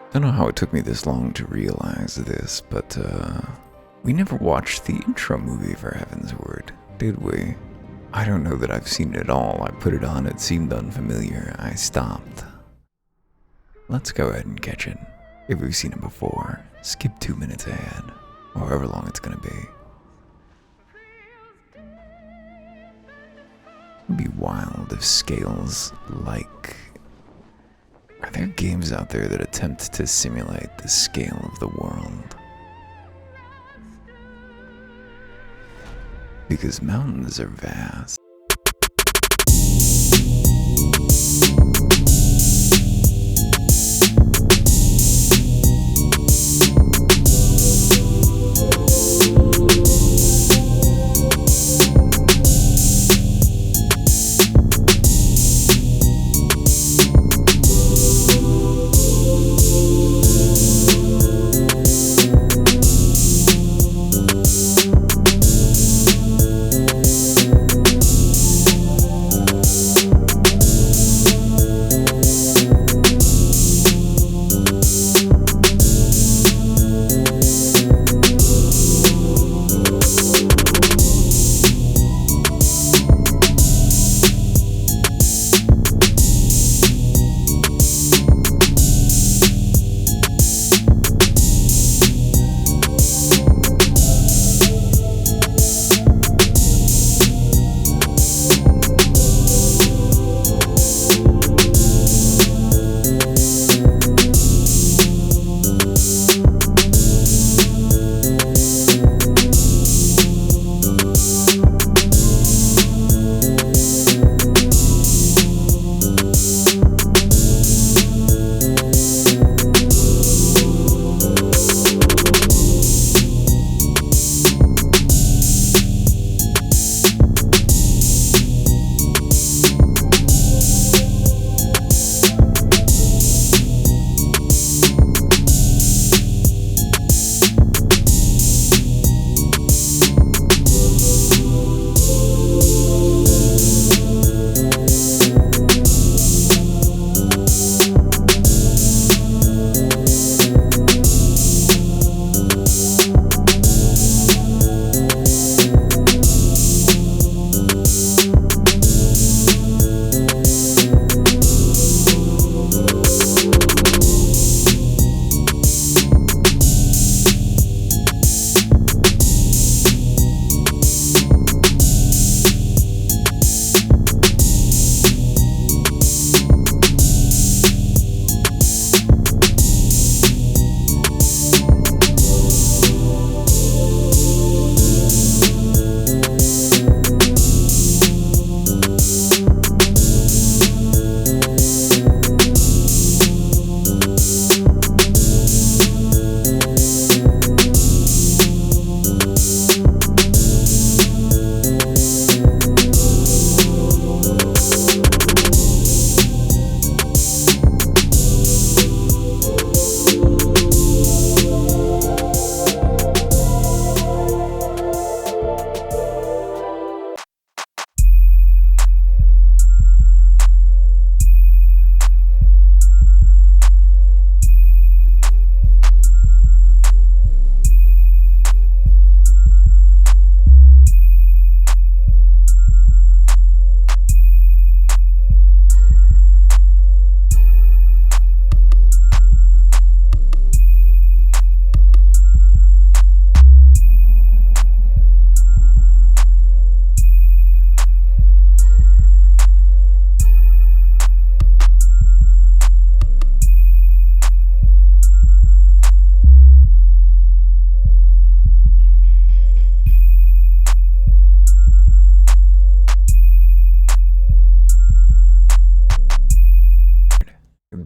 I don't know how it took me this long to realize this, but we never watched the intro movie, for heaven's word, did we? I don't know that I've seen it all. I put it on, it seemed unfamiliar. I stopped. Let's go ahead and catch it. If we've seen it before, skip 2 minutes ahead, or however long it's gonna be. It'd be wild if scales like... Are there games out there that attempt to simulate the scale of the world? Because mountains are vast.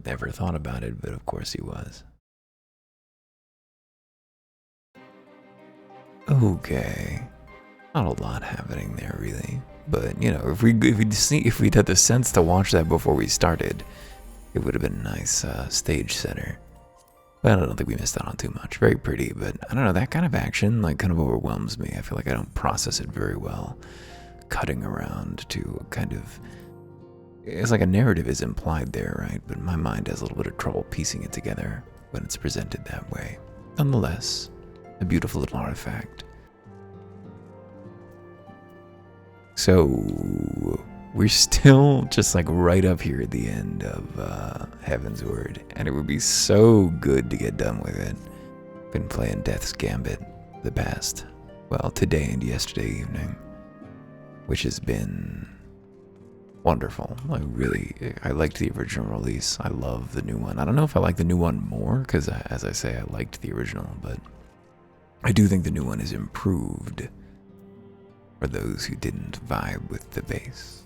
Never thought about it, but of course he was. Okay. Not a lot happening there, really. But, you know, if we'd had the sense to watch that before we started, it would have been a nice stage setter. But I don't think we missed out on too much. Very pretty, but I don't know, that kind of action like kind of overwhelms me. I feel like I don't process it very well. Cutting around to kind of, it's like a narrative is implied there, right? But my mind has a little bit of trouble piecing it together. when it's presented that way. Nonetheless, a beautiful little artifact. So, we're still just like right up here at the end of Heaven's Word, and it would be so good to get done with it. Been playing Death's Gambit the past, well, today and yesterday evening, which has been wonderful. I liked the original release. I love the new one. I don't know if I like the new one more, because as I say, I liked the original, but I do think the new one is improved for those who didn't vibe with the base.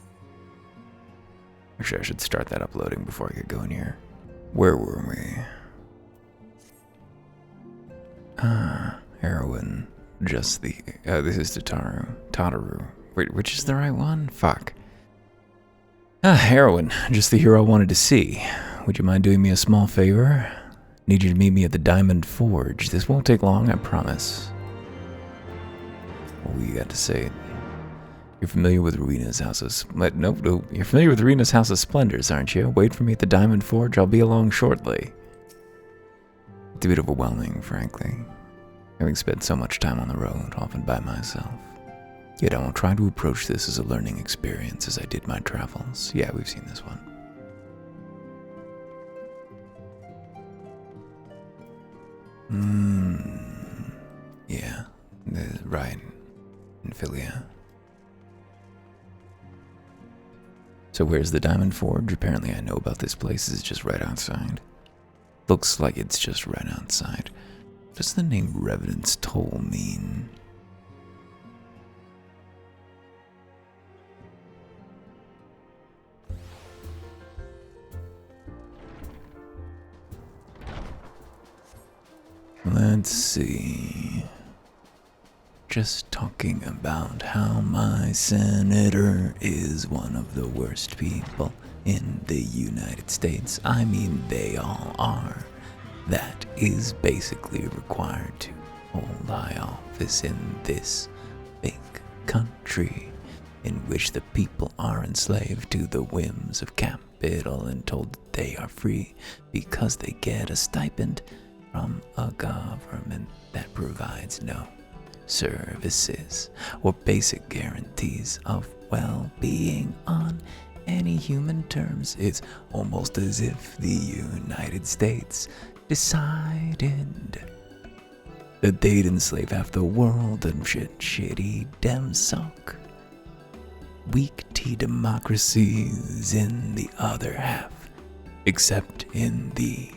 Actually, I should start that uploading before I get going here. Where were we? Heroine. Just the... this is Tataru. Wait, which is the right one? Fuck. Heroine. Just the hero I wanted to see. Would you mind doing me a small favor? Need you to meet me at the Diamond Forge. This won't take long, I promise. What you got to say? You're familiar with Ruina's House of... Nope. You're familiar with Ruina's House of Splendors, aren't you? Wait for me at the Diamond Forge. I'll be along shortly. It's a bit overwhelming, frankly. Having spent so much time on the road, often by myself. Yet I will try to approach this as a learning experience as I did my travels. Yeah, we've seen this one. Yeah. Right. Infilia. So where's the Diamond Forge? Apparently I know about this place. It's just right outside. Looks like it's just right outside. What does the name Revenant's Toll mean? Let's see. Just talking about how my senator is one of the worst people in the United States. I mean, they all are. That is basically required to hold high office in this big country in which the people are enslaved to the whims of capital and told that they are free because they get a stipend from a government that provides no services or basic guarantees of well-being on any human terms. It's almost as if the United States decided that they'd enslave half the world and shitty dem suck. Weak tea democracies in the other half, except in the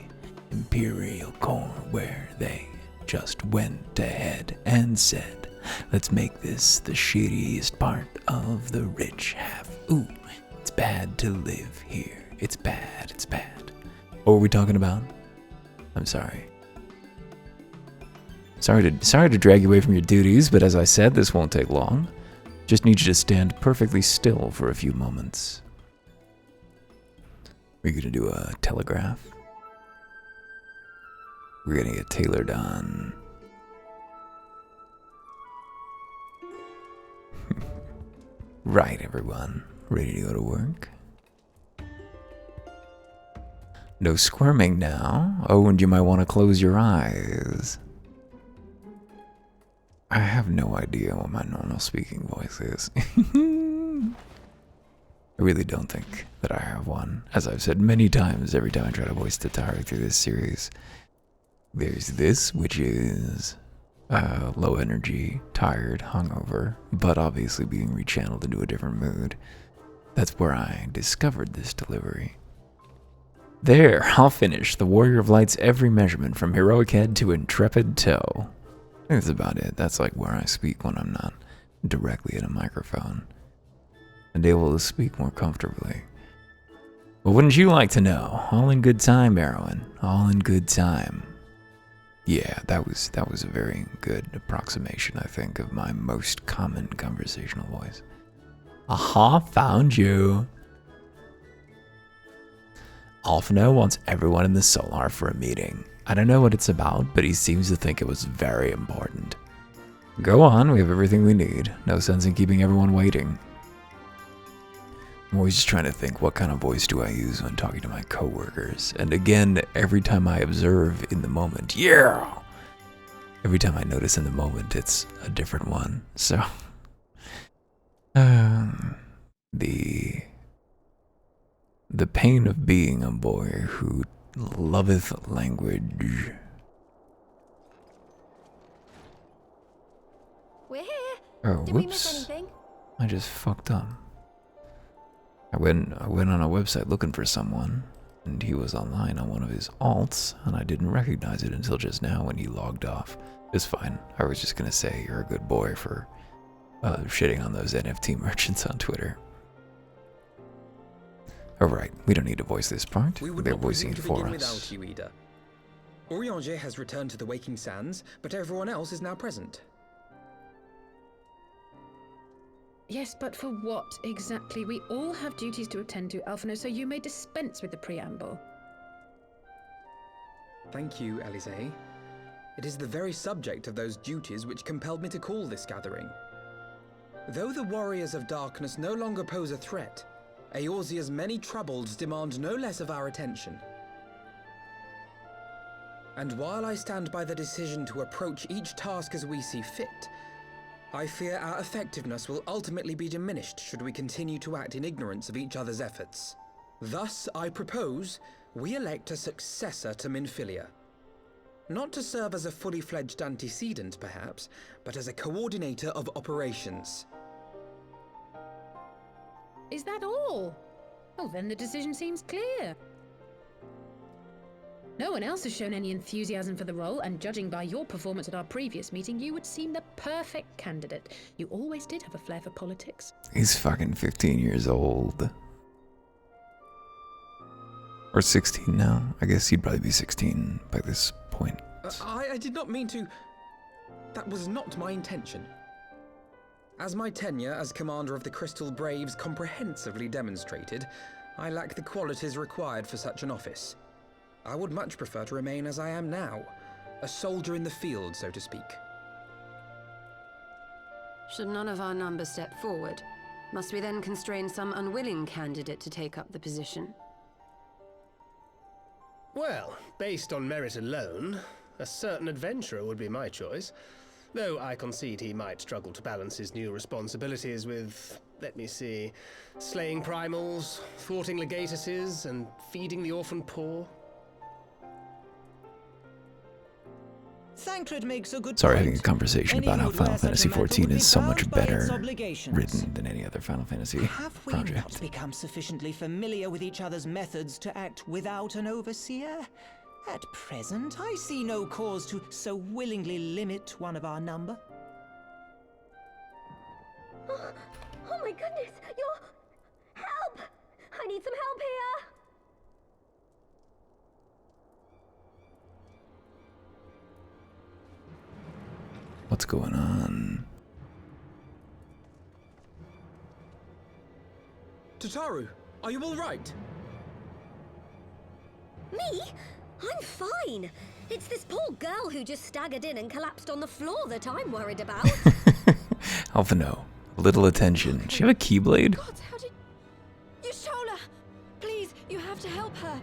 imperial core where they just went ahead and said, let's make this the shittiest part of the rich half. Ooh, it's bad to live here. It's bad, it's bad. What were we talking about? I'm sorry. Sorry to drag you away from your duties, but as I said, this won't take long. Just need you to stand perfectly still for a few moments. We're gonna do a telegraph. We're gonna get tailored on. Right, everyone. Ready to go to work? No squirming now. Oh, and you might want to close your eyes. I have no idea what my normal speaking voice is. I really don't think that I have one. As I've said many times, every time I try to voice Tataru through this series, there's this, which is low energy, tired, hungover, but obviously being rechanneled into a different mood. That's where I discovered this delivery. There, I'll finish. The Warrior of Light's every measurement from heroic head to intrepid toe. I think that's about it. That's like where I speak when I'm not directly at a microphone and able to speak more comfortably. But wouldn't you like to know? All in good time, Erwin. All in good time. Yeah, that was a very good approximation, I think, of my most common conversational voice. Aha, found you. Alphino wants everyone in the Solar for a meeting. I don't know what it's about, but he seems to think it was very important. Go on, we have everything we need. No sense in keeping everyone waiting. I'm always just trying to think, what kind of voice do I use when talking to my coworkers? And again, every time I observe in the moment, yeah! Every time I notice in the moment, it's a different one. So, the pain of being a boy who loveth language. We're here. Oh, Did we miss whoops. anything? I just fucked up. I went on a website looking for someone, and he was online on one of his alts, and I didn't recognize it until just now when he logged off. It's fine. I was just gonna say you're a good boy for shitting on those NFT merchants on Twitter. Alright, we don't need to voice this part. They're voicing it for us. You, Ida. Orianger has returned to the Waking Sands, but everyone else is now present. Yes, but for what exactly? We all have duties to attend to, Alphino, so you may dispense with the preamble. Thank you, Elise. It is the very subject of those duties which compelled me to call this gathering. Though the Warriors of Darkness no longer pose a threat, Eorzea's many troubles demand no less of our attention. And while I stand by the decision to approach each task as we see fit, I fear our effectiveness will ultimately be diminished should we continue to act in ignorance of each other's efforts. Thus, I propose we elect a successor to Minfilia. Not to serve as a fully fledged antecedent, perhaps, but as a coordinator of operations. Is that all? Well, then the decision seems clear. No one else has shown any enthusiasm for the role, and judging by your performance at our previous meeting, you would seem the perfect candidate. You always did have a flair for politics. He's fucking 15 years old. Or 16 now. I guess he'd probably be 16 by this point. I did not mean to... That was not my intention. As my tenure as commander of the Crystal Braves comprehensively demonstrated, I lack the qualities required for such an office. I would much prefer to remain as I am now, a soldier in the field, so to speak. Should none of our numbers step forward, must we then constrain some unwilling candidate to take up the position? Well, based on merit alone, a certain adventurer would be my choice. Though I concede he might struggle to balance his new responsibilities with, let me see, slaying primals, thwarting legatuses, and feeding the orphan poor. Thancred makes a good Sorry, point. having a conversation about how Final Fantasy XIV is so much better written than any other Final Fantasy Have we project. not become sufficiently familiar with each other's methods to act without an overseer? At present, I see no cause to so willingly limit one of our number. Oh my goodness! Help! I need some help here! What's going on? Tataru, are you all right? Me? I'm fine. It's this poor girl who just staggered in and collapsed on the floor that I'm worried about. Alphino, little attention. She have a keyblade? God, how did... Yashola! Please, you have to help her.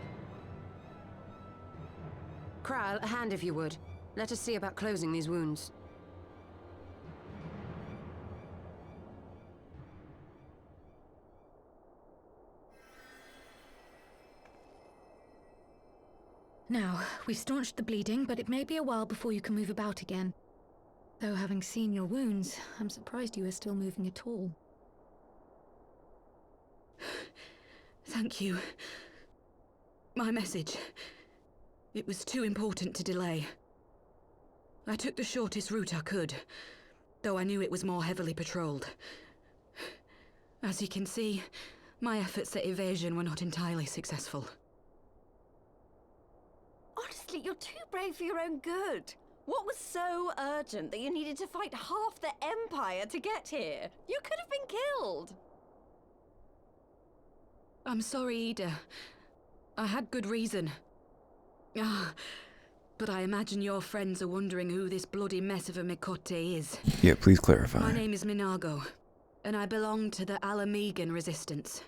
Kral, a hand if you would. Let us see about closing these wounds. Now, we've staunched the bleeding, but it may be a while before you can move about again. Though having seen your wounds, I'm surprised you are still moving at all. Thank you. My message. It was too important to delay. I took the shortest route I could, though I knew it was more heavily patrolled. As you can see, my efforts at evasion were not entirely successful. Honestly, you're too brave for your own good. What was so urgent that you needed to fight half the Empire to get here? You could have been killed. I'm sorry, Ida. I had good reason. But I imagine your friends are wondering who this bloody mess of a Mikote is. Yeah, please clarify. My name is Minago, and I belong to the Alamegan Resistance.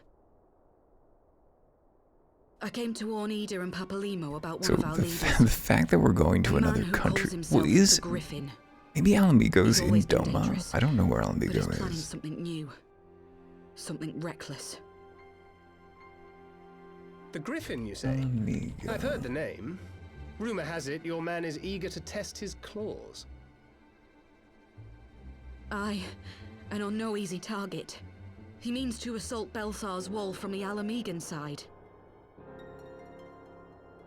I came to warn Ida and Papalimo about one So of our leaders. the fact that we're going to A man another who country, calls himself well, is the Griffin. maybe Alamigo's He's in always been Doma. dangerous, I don't know where But he's Alamigo planning is. something new. Something reckless. The Griffin, you say? Alamigo. I've heard the name. Rumor has it your man is eager to test his claws. Aye, and on no easy target. He means to assault Belsar's wall from the Alamegan side.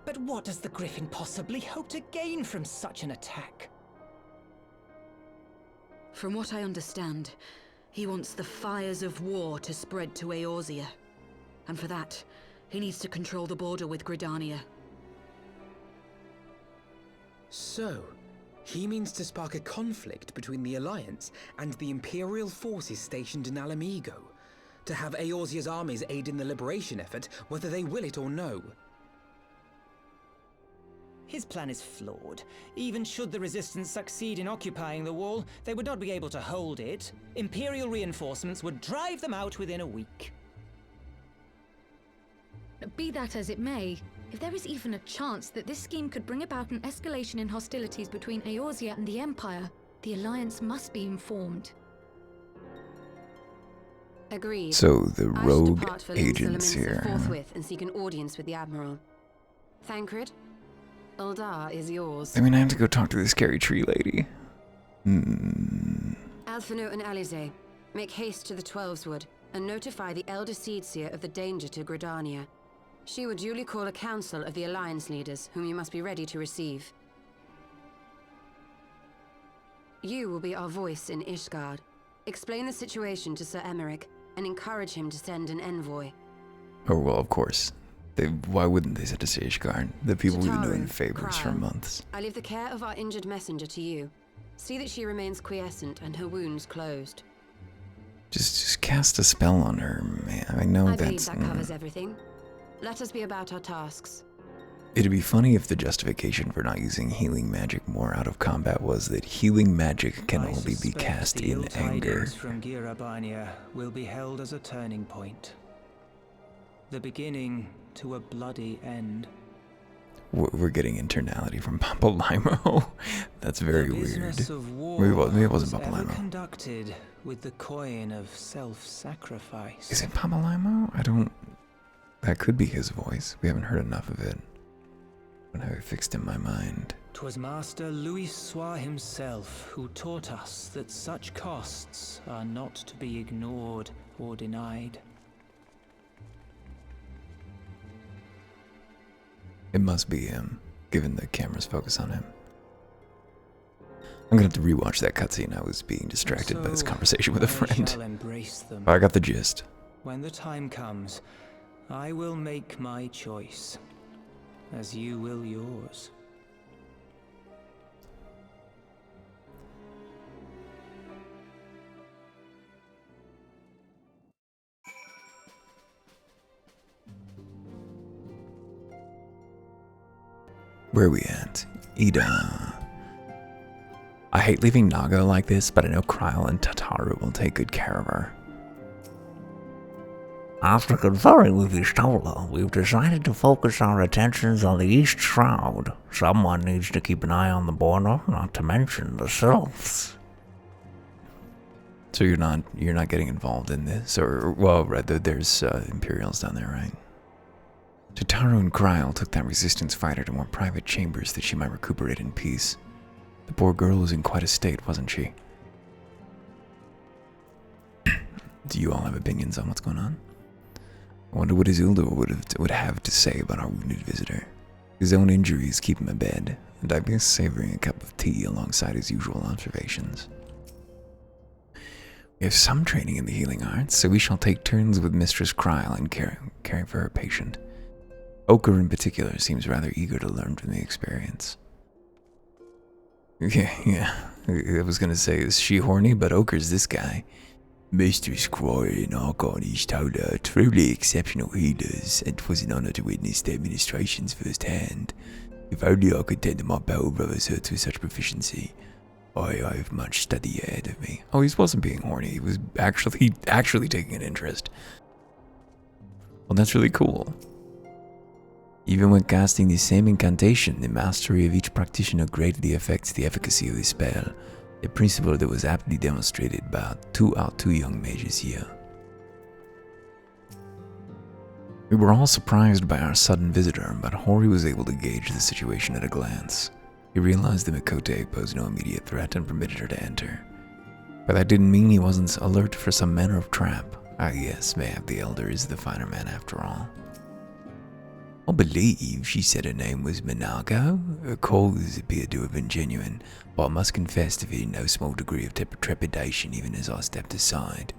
But what does the Griffin possibly hope to gain from such an attack? From what I understand, he wants the fires of war to spread to Eorzea. And for that, he needs to control the border with Gridania. So, he means to spark a conflict between the Alliance and the Imperial forces stationed in Alamigo, to have Eorzea's armies aid in the liberation effort, whether they will it or no. His plan is flawed. Even should the Resistance succeed in occupying the wall, they would not be able to hold it. Imperial reinforcements would drive them out within a week. Be that as it may, if there is even a chance that this scheme could bring about an escalation in hostilities between Eorzea and the Empire, the Alliance must be informed. Agreed. So the I shall rogue depart for agents Linz here. forthwith and seek an audience with the Admiral. Thancred, Uldar is yours. I mean, I have to go talk to the scary tree lady. Alphino and Alize, make haste to the Twelveswood and notify the Elder Seedseer of the danger to Gridania. She will duly call a council of the Alliance leaders, whom you must be ready to receive. You will be our voice in Ishgard. Explain the situation to Sir Emmerich, and encourage him to send an envoy. Oh, well, of course. Why wouldn't they send us to Ishgard? The people we've been doing Tataryn, favors for Cryle, months. I leave the care of our injured messenger to you. See that she remains quiescent and her wounds closed. Just cast a spell on her, man. I know I believe that's... that covers everything. Let us be about our tasks. It'd be funny if the justification for not using healing magic more out of combat was that healing magic can I only be suspect cast the in ill anger. tidings from Girabania will be held as a turning point. The beginning to a bloody end. We're getting internality from Papalimo. That's very the weird. business of war Maybe it wasn't was ever Papalimo. conducted with the coin of self-sacrifice. Is it Papalimo? I don't... That could be his voice. We haven't heard enough of it. I don't have it fixed in my mind. 'Twas Master Louis Soir himself who taught us that such costs are not to be ignored or denied. It must be him, given the camera's focus on him. I'm gonna have to rewatch that cutscene. I was being distracted by this So, conversation with a I friend. shall embrace them. I got the gist. When the time comes, I will make my choice, as you will yours. Where are we at? Ida. I hate leaving Naga like this, but I know Cryle and Tataru will take good care of her. After conferring with Istola, we've decided to focus our attentions on the East Shroud. Someone needs to keep an eye on the border, not to mention the Sylphs. So you're not getting involved in this, or well, rather there's Imperials down there, right? Tataru and Cryle took that resistance fighter to more private chambers that she might recuperate in peace. The poor girl was in quite a state, wasn't she? Do you all have opinions on what's going on? I wonder what Isildur would have to say about our wounded visitor. His own injuries keep him abed, and I'd be savoring a cup of tea alongside his usual observations. We have some training in the healing arts, so we shall take turns with Mistress Cryle in caring for her patient. Ochre in particular seems rather eager to learn from the experience. Yeah. I was gonna say, is she horny? But Ochre's this guy. Mistress Cryle and Archon told her truly exceptional healers, and 'twas an honor to witness their ministrations firsthand. If only I could tend to my battle brother's hurts with such proficiency. I have much study ahead of me. Oh, he wasn't being horny. He was actually taking an interest. Well, that's really cool. Even when casting the same incantation, the mastery of each practitioner greatly affects the efficacy of the spell, a principle that was aptly demonstrated by our two young mages here. We were all surprised by our sudden visitor, but Hori was able to gauge the situation at a glance. He realized that Mikote posed no immediate threat and permitted her to enter. But that didn't mean he wasn't alert for some manner of trap. Yes, mayhap the elder is the finer man after all. I believe she said her name was Minago. Her calls appeared to have been genuine, but I must confess to feeling no small degree of trepidation even as I stepped aside.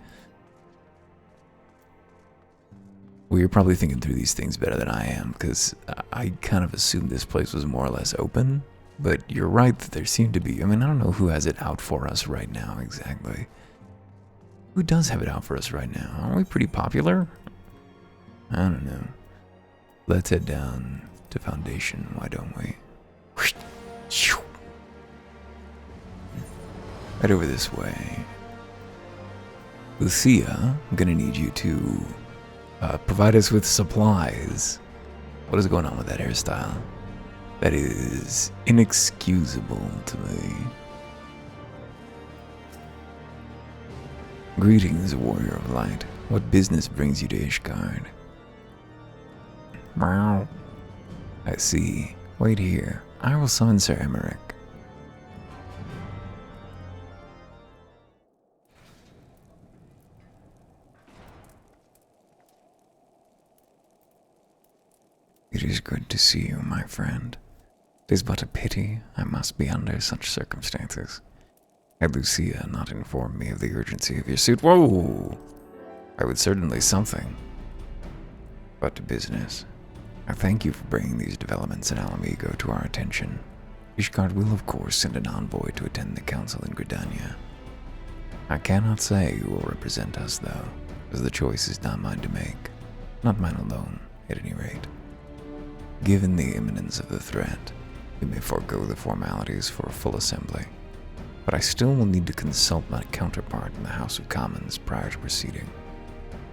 Well, you're probably thinking through these things better than I am, because I kind of assumed this place was more or less open. But you're right that there seemed to be, I don't know who has it out for us right now exactly. Who does have it out for us right now? Aren't we pretty popular? I don't know. Let's head down to Foundation, why don't we? Right over this way. Lucia, I'm gonna need you to provide us with supplies. What is going on with that hairstyle? That is inexcusable to me. Greetings, warrior of light. What business brings you to Ishgard? Meow. I see. Wait here. I will summon Sir Emmerich. It is good to see you, my friend. It is but a pity I must be under such circumstances. Had Lucia not informed me of the urgency of your suit, whoa! I would certainly something. But to business. I thank you for bringing these developments in Alamigo to our attention. Ishgard will, of course, send an envoy to attend the council in Gridania. I cannot say who will represent us, though, as the choice is not mine to make. Not mine alone, at any rate. Given the imminence of the threat, we may forego the formalities for a full assembly, but I still will need to consult my counterpart in the House of Commons prior to proceeding.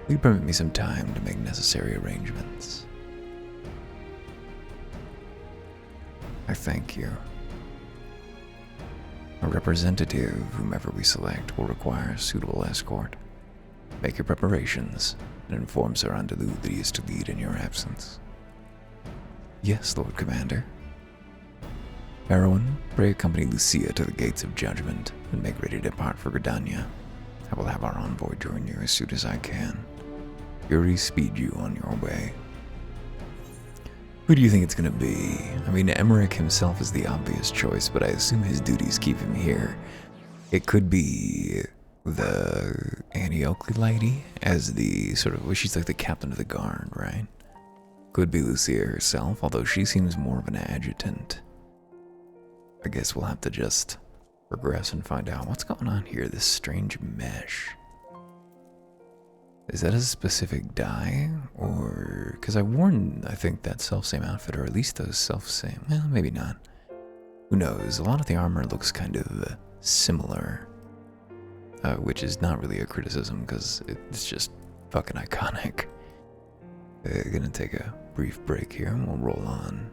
Will you permit me some time to make necessary arrangements? I thank you. A representative, whomever we select, will require a suitable escort. Make your preparations and inform Sir Andalou that he is to lead in your absence. Yes, Lord Commander. Erwin, pray accompany Lucia to the gates of judgment and make ready to depart for Gridania. I will have our envoy join you as soon as I can. Yuri, speed you on your way. Who do you think it's going to be? Emmerich himself is the obvious choice, but I assume his duties keep him here. It could be the Annie Oakley lady as the she's like the captain of the guard, right? Could be Lucia herself, although she seems more of an adjutant. I guess we'll have to just progress and find out what's going on here. This strange mesh. Is that a specific dye? Or, because I worn, I think, that self-same outfit, or at least those self-same, well, maybe not. Who knows? A lot of the armor looks kind of similar, which is not really a criticism, because it's just fucking iconic. Gonna take a brief break here, and we'll roll on.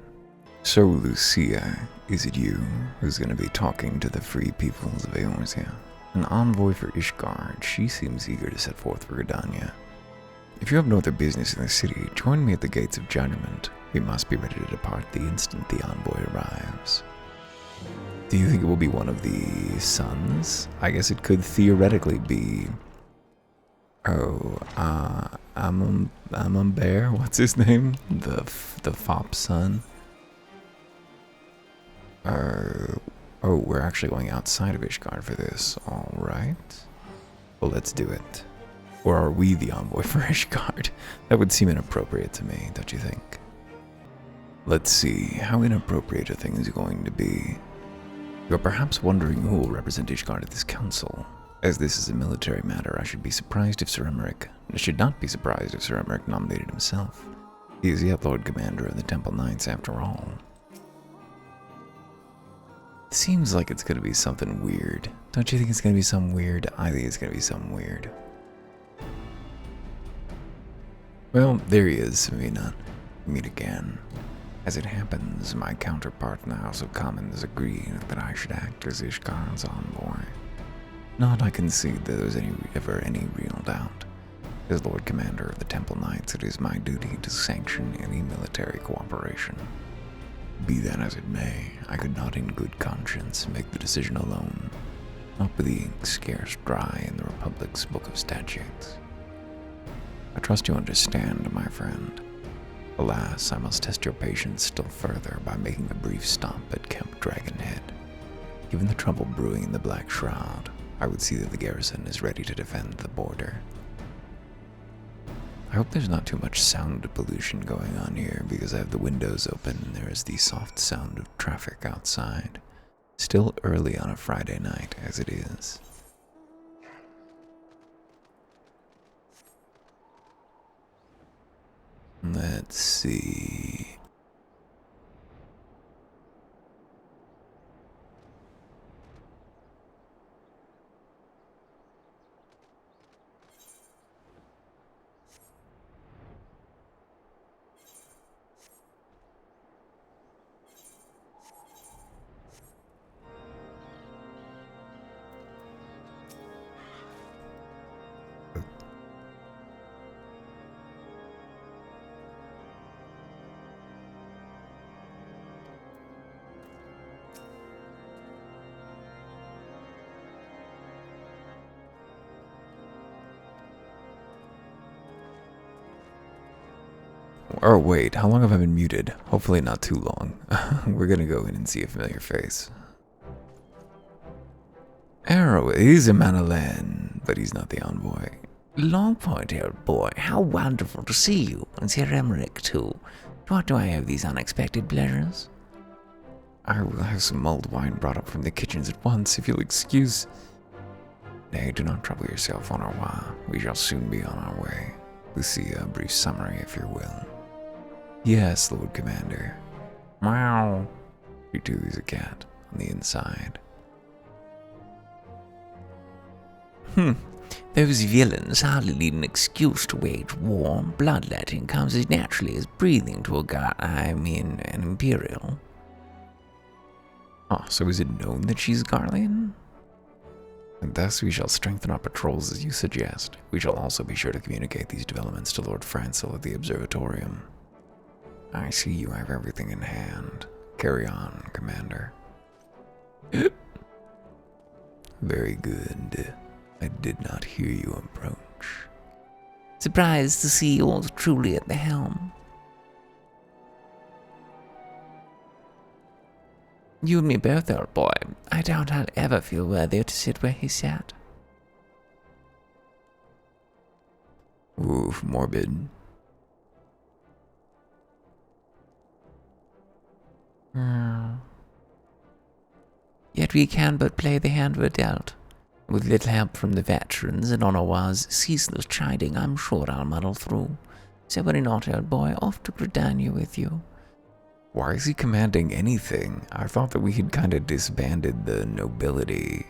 So, Lucia, is it you who's gonna be talking to the free peoples of Eorzea? An envoy for Ishgard, she seems eager to set forth for Gridania. If you have no other business in the city, join me at the gates of judgment. We must be ready to depart the instant the envoy arrives. Do you think it will be one of the sons? I guess it could theoretically be... Bear? What's his name? The fop's son? Oh, we're actually going outside of Ishgard for this. Alright. Well, let's do it. Or are we the envoy for Ishgard? That would seem inappropriate to me, don't you think? Let's see, how inappropriate are things going to be? You're perhaps wondering who will represent Ishgard at this council. As this is a military matter, I should not be surprised if Sir Emmerich nominated himself. He is yet Lord Commander of the Temple Knights after all. Seems like it's gonna be something weird. Don't you think it's gonna be something weird? I think it's gonna be something weird. Well, there he is. Maybe not meet again. As it happens, my counterpart in the House of Commons agreed that I should act as Ishkar's envoy. Not I concede that there's ever any real doubt. As Lord Commander of the Temple Knights, it is my duty to sanction any military cooperation. Be that as it may, I could not in good conscience make the decision alone, not with the ink scarce dry in the Republic's Book of Statutes. I trust you understand, my friend. Alas, I must test your patience still further by making a brief stop at Camp Dragonhead. Given the trouble brewing in the Black Shroud, I would see that the garrison is ready to defend the border. I hope there's not too much sound pollution going on here, because I have the windows open and there is the soft sound of traffic outside. Still early on a Friday night, as it is. Let's see. Or wait, how long have I been muted? Hopefully not too long. We're gonna go in and see a familiar face. Arrow, he's a Manolin, but he's not the envoy. Long-pointed boy, how wonderful to see you, and Sir Emmerich too. What do I have these unexpected pleasures? I will have some mulled wine brought up from the kitchens at once, if you'll excuse. Nay, do not trouble yourself, Honorwa. We shall soon be on our way. We'll see a brief summary, if you will. Yes, Lord Commander. Meow. You too, there's a cat on the inside. Those villains hardly need an excuse to wage war. Bloodletting comes as naturally as breathing to an Imperial. Oh, so is it known that she's Garlean? And thus we shall strengthen our patrols as you suggest. We shall also be sure to communicate these developments to Lord Francel at the Observatorium. I see you have everything in hand. Carry on, Commander. Very good. I did not hear you approach. Surprised to see you all truly at the helm. You and me both, old boy. I doubt I'll ever feel worthy to sit where he sat. Oof, morbid. Yet we can but play the hand we're dealt. With little help from the veterans and Onawa's ceaseless chiding, I'm sure I'll muddle through. So worry not, old boy, off to Gridania with you. Why is he commanding anything? I thought that we had kind of disbanded the nobility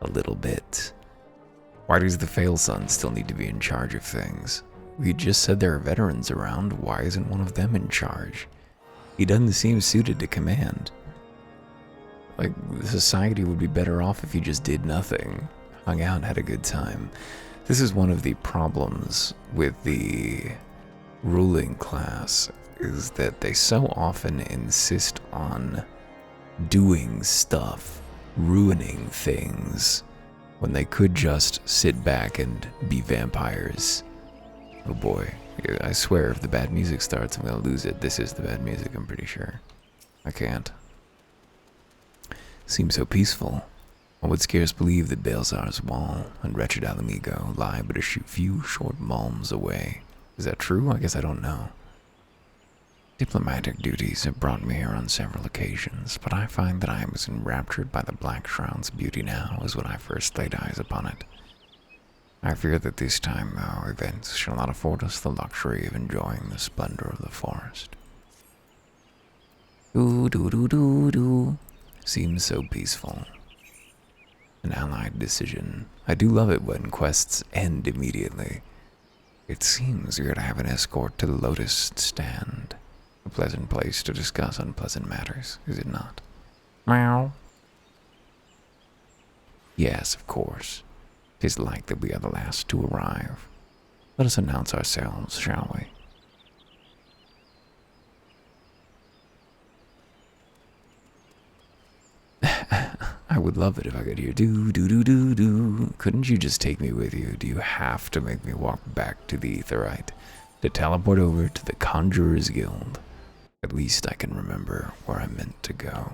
a little bit. Why does the Failson still need to be in charge of things? We just said there are veterans around. Why isn't one of them in charge? He doesn't seem suited to command. Like, society would be better off if he just did nothing, hung out, had a good time. This is one of the problems with the ruling class, is that they so often insist on doing stuff, ruining things, when they could just sit back and be vampires. Oh boy, I swear if the bad music starts, I'm gonna lose it. This is the bad music, I'm pretty sure. I can't. Seems so peaceful. One would scarce believe that Balzar's wall and wretched Alamigo lie but a few short malms away. Is that true? I guess I don't know. Diplomatic duties have brought me here on several occasions, but I find that I am as enraptured by the Black Shroud's beauty now as when I first laid eyes upon it. I fear that this time, though, events shall not afford us the luxury of enjoying the splendor of the forest. Do. Seems so peaceful. An allied decision. I do love it when quests end immediately. It seems we are to have an escort to the Lotus Stand. A pleasant place to discuss unpleasant matters, is it not? Meow. Yes, of course. 'Tis like that we are the last to arrive. Let us announce ourselves, shall we? I would love it if I could hear do do do do do. Couldn't you just take me with you? Do you have to make me walk back to the Aetherite to teleport over to the Conjurer's Guild? At least I can remember where I meant to go.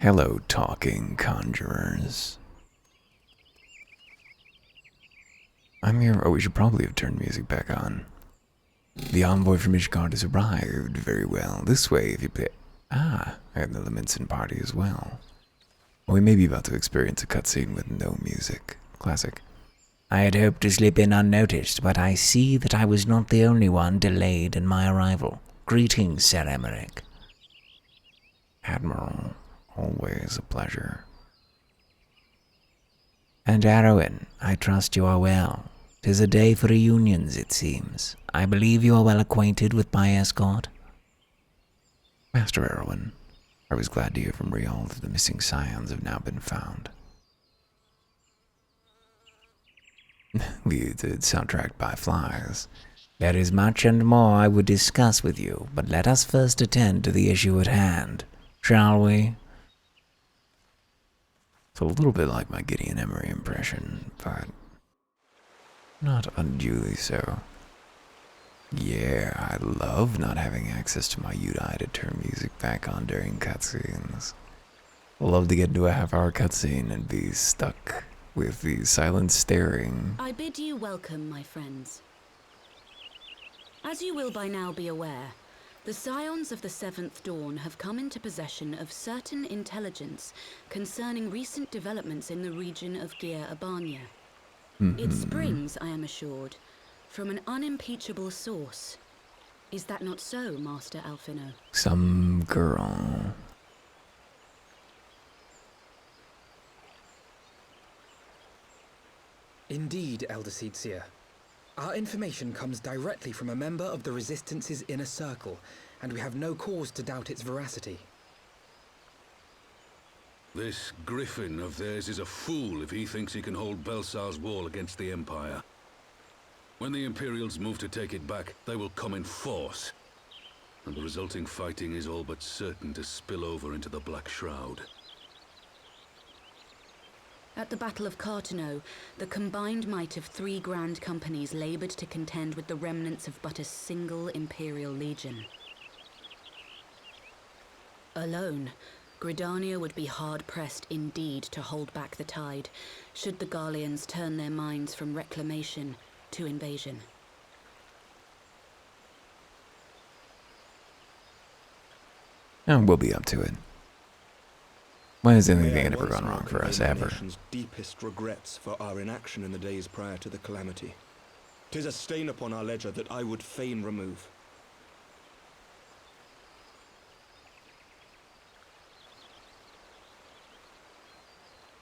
Hello, talking conjurers. I'm here. Oh, we should probably have turned music back on. The envoy from Ishgard has arrived. Very well. This way, if you play. Ah, I have the Leminson party as well. We may be about to experience a cutscene with no music. Classic. I had hoped to slip in unnoticed, but I see that I was not the only one delayed in my arrival. Greetings, Sir Emmerich. Admiral, always a pleasure. And Arwen, I trust you are well. 'Tis a day for reunions, it seems. I believe you are well acquainted with my escort. Master Erwin, I was glad to hear from Rial that the missing scions have now been found. It's soundtracked by flies. There is much and more I would discuss with you, but let us first attend to the issue at hand, shall we? It's a little bit like my Gideon Emery impression, but not unduly so. Yeah, I love not having access to my UDI to turn music back on during cutscenes. I love to get into a half-hour cutscene and be stuck with the silent staring. I bid you welcome, my friends. As you will by now be aware, the Scions of the Seventh Dawn have come into possession of certain intelligence concerning recent developments in the region of Gyr Abania. It springs, I am assured, from an unimpeachable source. Is that not so, Master Alphino? Some girl. Indeed, Elder Seedseer. Our information comes directly from a member of the Resistance's inner circle, and we have no cause to doubt its veracity. This griffin of theirs is a fool if he thinks he can hold Belsar's wall against the Empire. When the Imperials move to take it back, they will come in force. And the resulting fighting is all but certain to spill over into the Black Shroud. At the Battle of Cartano, the combined might of 3 grand companies labored to contend with the remnants of but a single Imperial legion. Alone, Gridania would be hard-pressed indeed to hold back the tide, should the Garleans turn their minds from reclamation to invasion. And we'll be up to it. Why has anything ever gone wrong for us, ever? Deepest regrets for our inaction in the days prior to the calamity. 'Tis a stain upon our ledger that I would fain remove.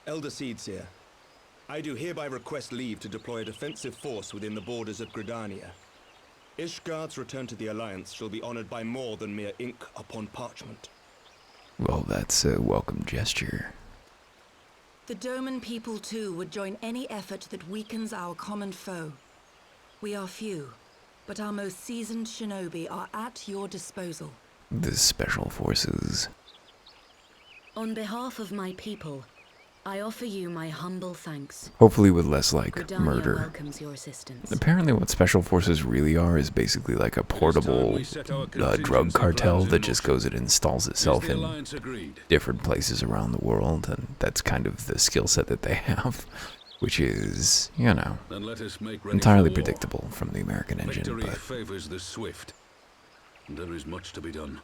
Elder Seedseer, I do hereby request leave to deploy a defensive force within the borders of Gridania. Ishgard's return to the Alliance shall be honored by more than mere ink upon parchment. Well, that's a welcome gesture. The Doman people too would join any effort that weakens our common foe. We are few, but our most seasoned shinobi are at your disposal. The special forces. On behalf of my people, I offer you my humble thanks. Hopefully with less, like, Gridania murder. welcomes your assistance. Apparently what special forces really are is basically like a portable drug cartel that just goes and installs itself in different places around the world, and that's kind of the skill set that they have, which is, you know, entirely predictable from the American engine. Victory But favors the swift, and there is much to be done.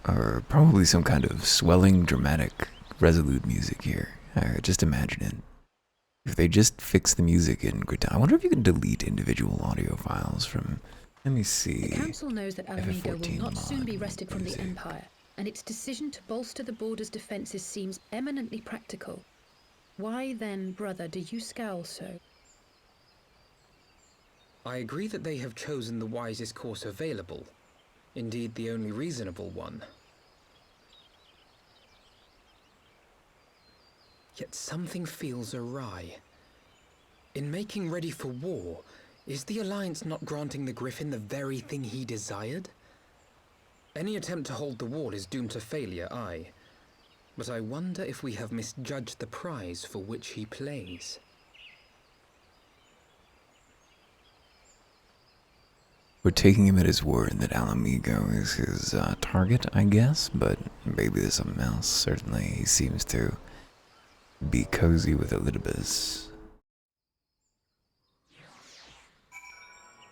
or probably some kind of swelling, dramatic, resolute music here. Just imagine it. If they just fix the music in Gridania. I wonder if you can delete individual audio files from. Let me see. The Council knows that Alamigo will not soon be mod. wrested from the Empire, and its decision to bolster the border's defences seems eminently practical. Why then, brother, do you scowl so? I agree that they have chosen the wisest course available. Indeed, the only reasonable one. Yet something feels awry. In making ready for war, is the Alliance not granting the Griffin the very thing he desired? Any attempt to hold the wall is doomed to failure, aye. But I wonder if we have misjudged the prize for which he plays. We're taking him at his word that Alamigo is his target, I guess, but maybe there's something else. Certainly, he seems to be cozy with Elidibus.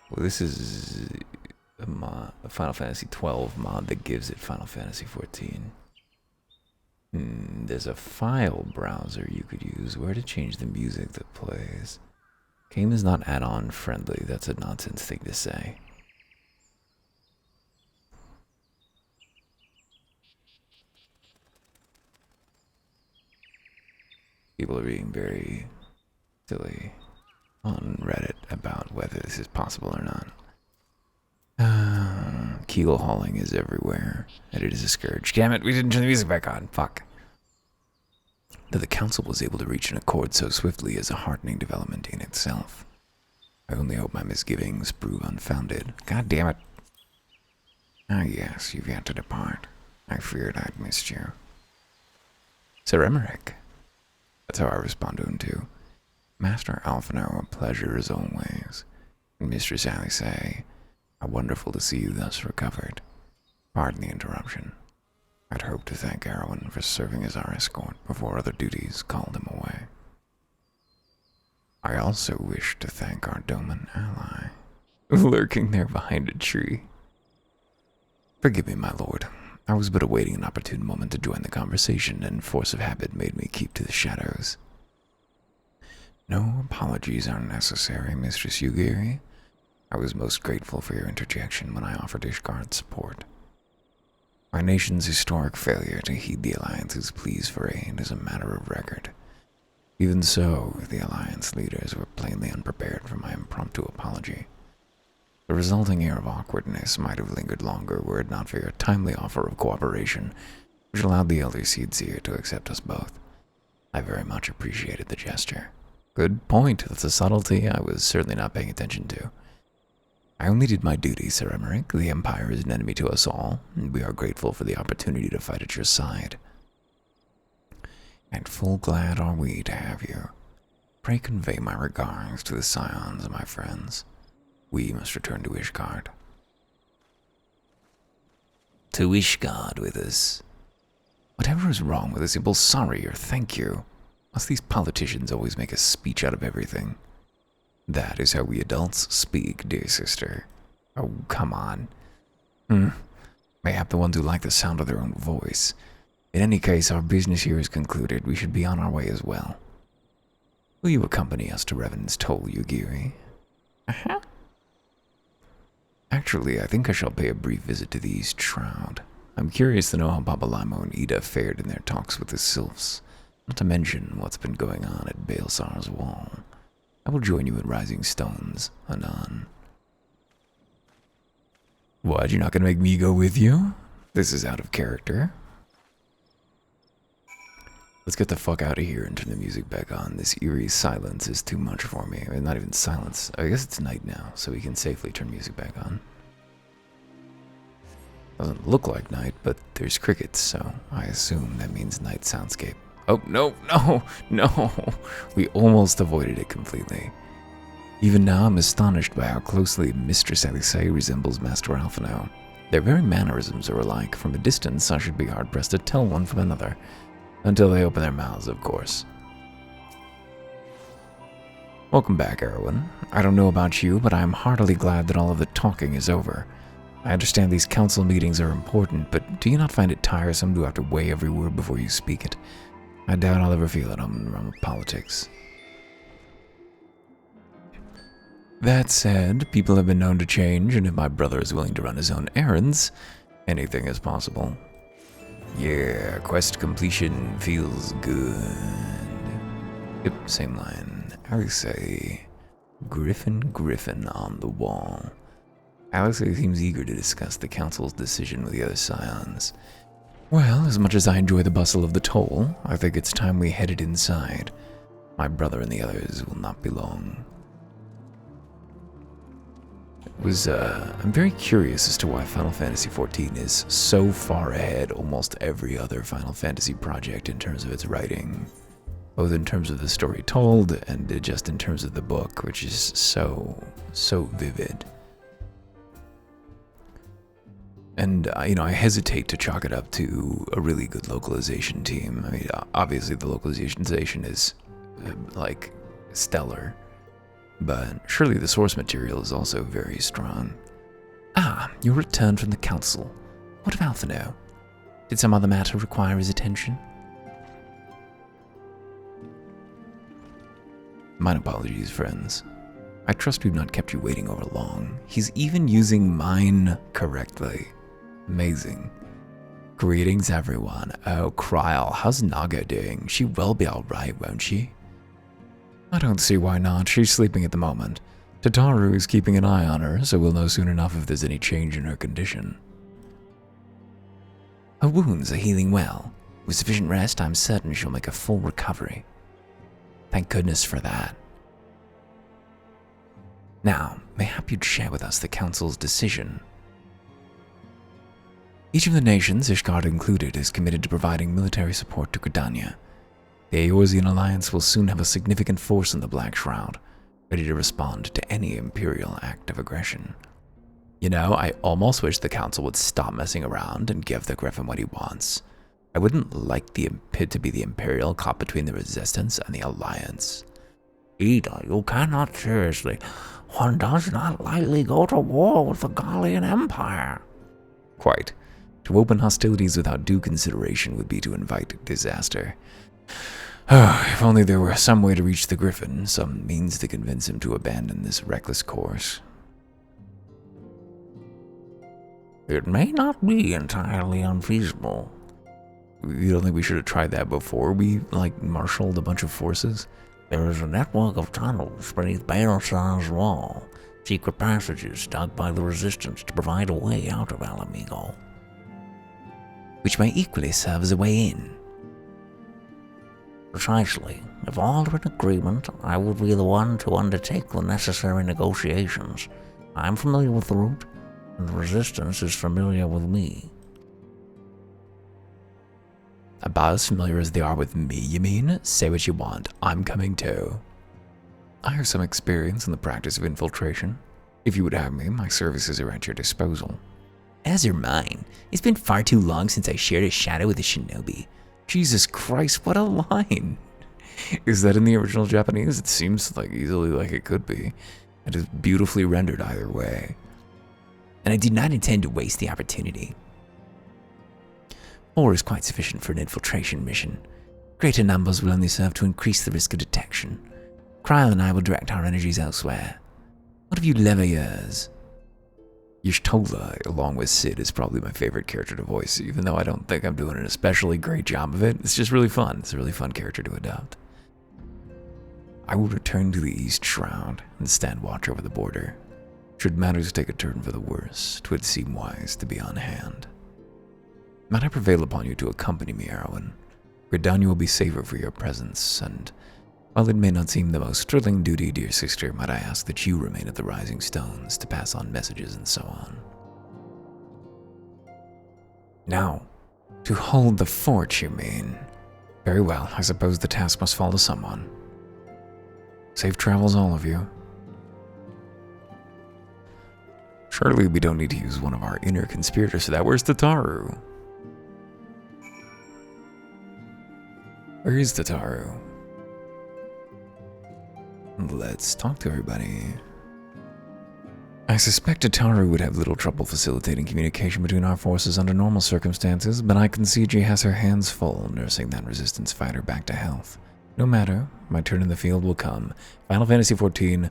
Well, this is a Final Fantasy XII mod that gives it Final Fantasy XIV. There's a file browser you could use. Where to change the music that plays? Game is not add-on friendly. That's a nonsense thing to say. People are being very silly on Reddit about whether this is possible or not. Kegel hauling is everywhere, and it is a scourge. Damn it, we didn't turn the music back on. Fuck. That the council was able to reach an accord so swiftly is a heartening development in itself. I only hope my misgivings prove unfounded. God damn it. Ah yes, you've yet to depart. I feared I'd missed you. Sir Emmerich. That's how I respond to him too. Master Alphino, a pleasure as always. And Mistress Alice, how wonderful to see you thus recovered. Pardon the interruption. I'd hoped to thank Erwin for serving as our escort before other duties called him away. I also wish to thank our Doman ally, lurking there behind a tree. Forgive me, my lord. I was but awaiting an opportune moment to join the conversation, and force of habit made me keep to the shadows. No apologies are necessary, Mistress Yugiri. I was most grateful for your interjection when I offered Ishgard's support. My nation's historic failure to heed the Alliance's pleas for aid is a matter of record. Even so, the Alliance leaders were plainly unprepared for my impromptu apology. The resulting air of awkwardness might have lingered longer were it not for your timely offer of cooperation, which allowed the Elder Seedseer to accept us both. I very much appreciated the gesture. Good point. That's a subtlety I was certainly not paying attention to. I only did my duty, Sir Emmerich. The Empire is an enemy to us all, and we are grateful for the opportunity to fight at your side. And full glad are we to have you. Pray convey my regards to the scions, my friends. We must return to Ishgard. To Ishgard with us. Whatever is wrong with a simple sorry or thank you? Must these politicians always make a speech out of everything? That is how we adults speak, dear sister. Oh, come on. Mayhap the ones who like the sound of their own voice. In any case, our business here is concluded. We should be on our way as well. Will you accompany us to Revan's Toll, Yugiri? Actually, I think I shall pay a brief visit to the East Shroud. I'm curious to know how Babalimo and Ida fared in their talks with the Sylphs, not to mention what's been going on at Balesar's Wall. I will join you at Rising Stones, anon. What, you're not gonna make me go with you? This is out of character. Let's get the fuck out of here and turn the music back on. This eerie silence is too much for me. I mean, not even silence. I guess it's night now, so we can safely turn music back on. Doesn't look like night, but there's crickets, so I assume that means night soundscape. Oh, no, no, no. We almost avoided it completely. Even now, I'm astonished by how closely Mistress Alice resembles Master Alphino. Their very mannerisms are alike. From a distance, I should be hard-pressed to tell one from another. Until they open their mouths, of course. Welcome back, Erwin. I don't know about you, but I am heartily glad that all of the talking is over. I understand these council meetings are important, but do you not find it tiresome to have to weigh every word before you speak it? I doubt I'll ever feel at home in the realm of politics. That said, people have been known to change, and if my brother is willing to run his own errands, anything is possible. Yeah, quest completion feels good. Yep, same line. I would say Griffin on the wall. Alex seems eager to discuss the council's decision with the other scions. Well, as much as I enjoy the bustle of the toll, I think it's time we headed inside. My brother and the others will not be long. I'm very curious as to why Final Fantasy XIV is so far ahead almost every other Final Fantasy project in terms of its writing. Both in terms of the story told and just in terms of the book, which is so vivid. And, I hesitate to chalk it up to a really good localization team. I mean, obviously the localization is, stellar. But surely the source material is also very strong. Ah, you returned from the council. What of Alphino? Did some other matter require his attention? My apologies, friends. I trust we've not kept you waiting over long. He's even using mine correctly. Amazing. Greetings, everyone. Oh, Kryl, how's Naga doing? She will be alright, won't she? I don't see why not. She's sleeping at the moment. Tataru is keeping an eye on her, so we'll know soon enough if there's any change in her condition. Her wounds are healing well. With sufficient rest, I'm certain she'll make a full recovery. Thank goodness for that. Now, mayhap you'd share with us the Council's decision. Each of the nations, Ishgard included, is committed to providing military support to Gridania. The Eorzean Alliance will soon have a significant force in the Black Shroud, ready to respond to any Imperial act of aggression. You know, I almost wish the Council would stop messing around and give the Griffin what he wants. I wouldn't like the Impid to be the Imperial caught between the Resistance and the Alliance. Ida, you cannot seriously. One does not lightly go to war with the Gallian Empire. Quite. To open hostilities without due consideration would be to invite disaster. If only there were some way to reach the Griffin, some means to convince him to abandon this reckless course. It may not be entirely unfeasible. You don't think we should have tried that before we, marshaled a bunch of forces? There is a network of tunnels beneath Bael'Sar's wall, secret passages dug by the Resistance to provide a way out of Alamigo, which may equally serve as a way in. Precisely. If all are in agreement, I will be the one to undertake the necessary negotiations. I'm familiar with the route, and the Resistance is familiar with me. About as familiar as they are with me, you mean? Say what you want. I'm coming too. I have some experience in the practice of infiltration. If you would have me, my services are at your disposal. As are mine. It's been far too long since I shared a shadow with a shinobi. Jesus Christ, what a line! Is that in the original Japanese? It seems easily like it could be. It is beautifully rendered either way. And I did not intend to waste the opportunity. 4 is quite sufficient for an infiltration mission. Greater numbers will only serve to increase the risk of detection. Kryl and I will direct our energies elsewhere. What of you Leviers? Y'shtola, along with Sid, is probably my favorite character to voice, even though I don't think I'm doing an especially great job of it. It's just really fun. It's a really fun character to adopt. I will return to the East Shroud and stand watch over the border. Should matters take a turn for the worse, 'twould seem wise to be on hand. Might I prevail upon you to accompany me, Erwin? Gridania will be safer for your presence, and while it may not seem the most thrilling duty, dear sister, might I ask that you remain at the Rising Stones to pass on messages and so on. Now, to hold the fort, you mean? Very well, I suppose the task must fall to someone. Safe travels, all of you. Surely we don't need to use one of our inner conspirators for that. Where's Tataru? Where is Tataru? Let's talk to everybody. I suspect Tataru would have little trouble facilitating communication between our forces under normal circumstances, but I concede she has her hands full nursing that Resistance fighter back to health. No matter, my turn in the field will come. Final Fantasy XIV,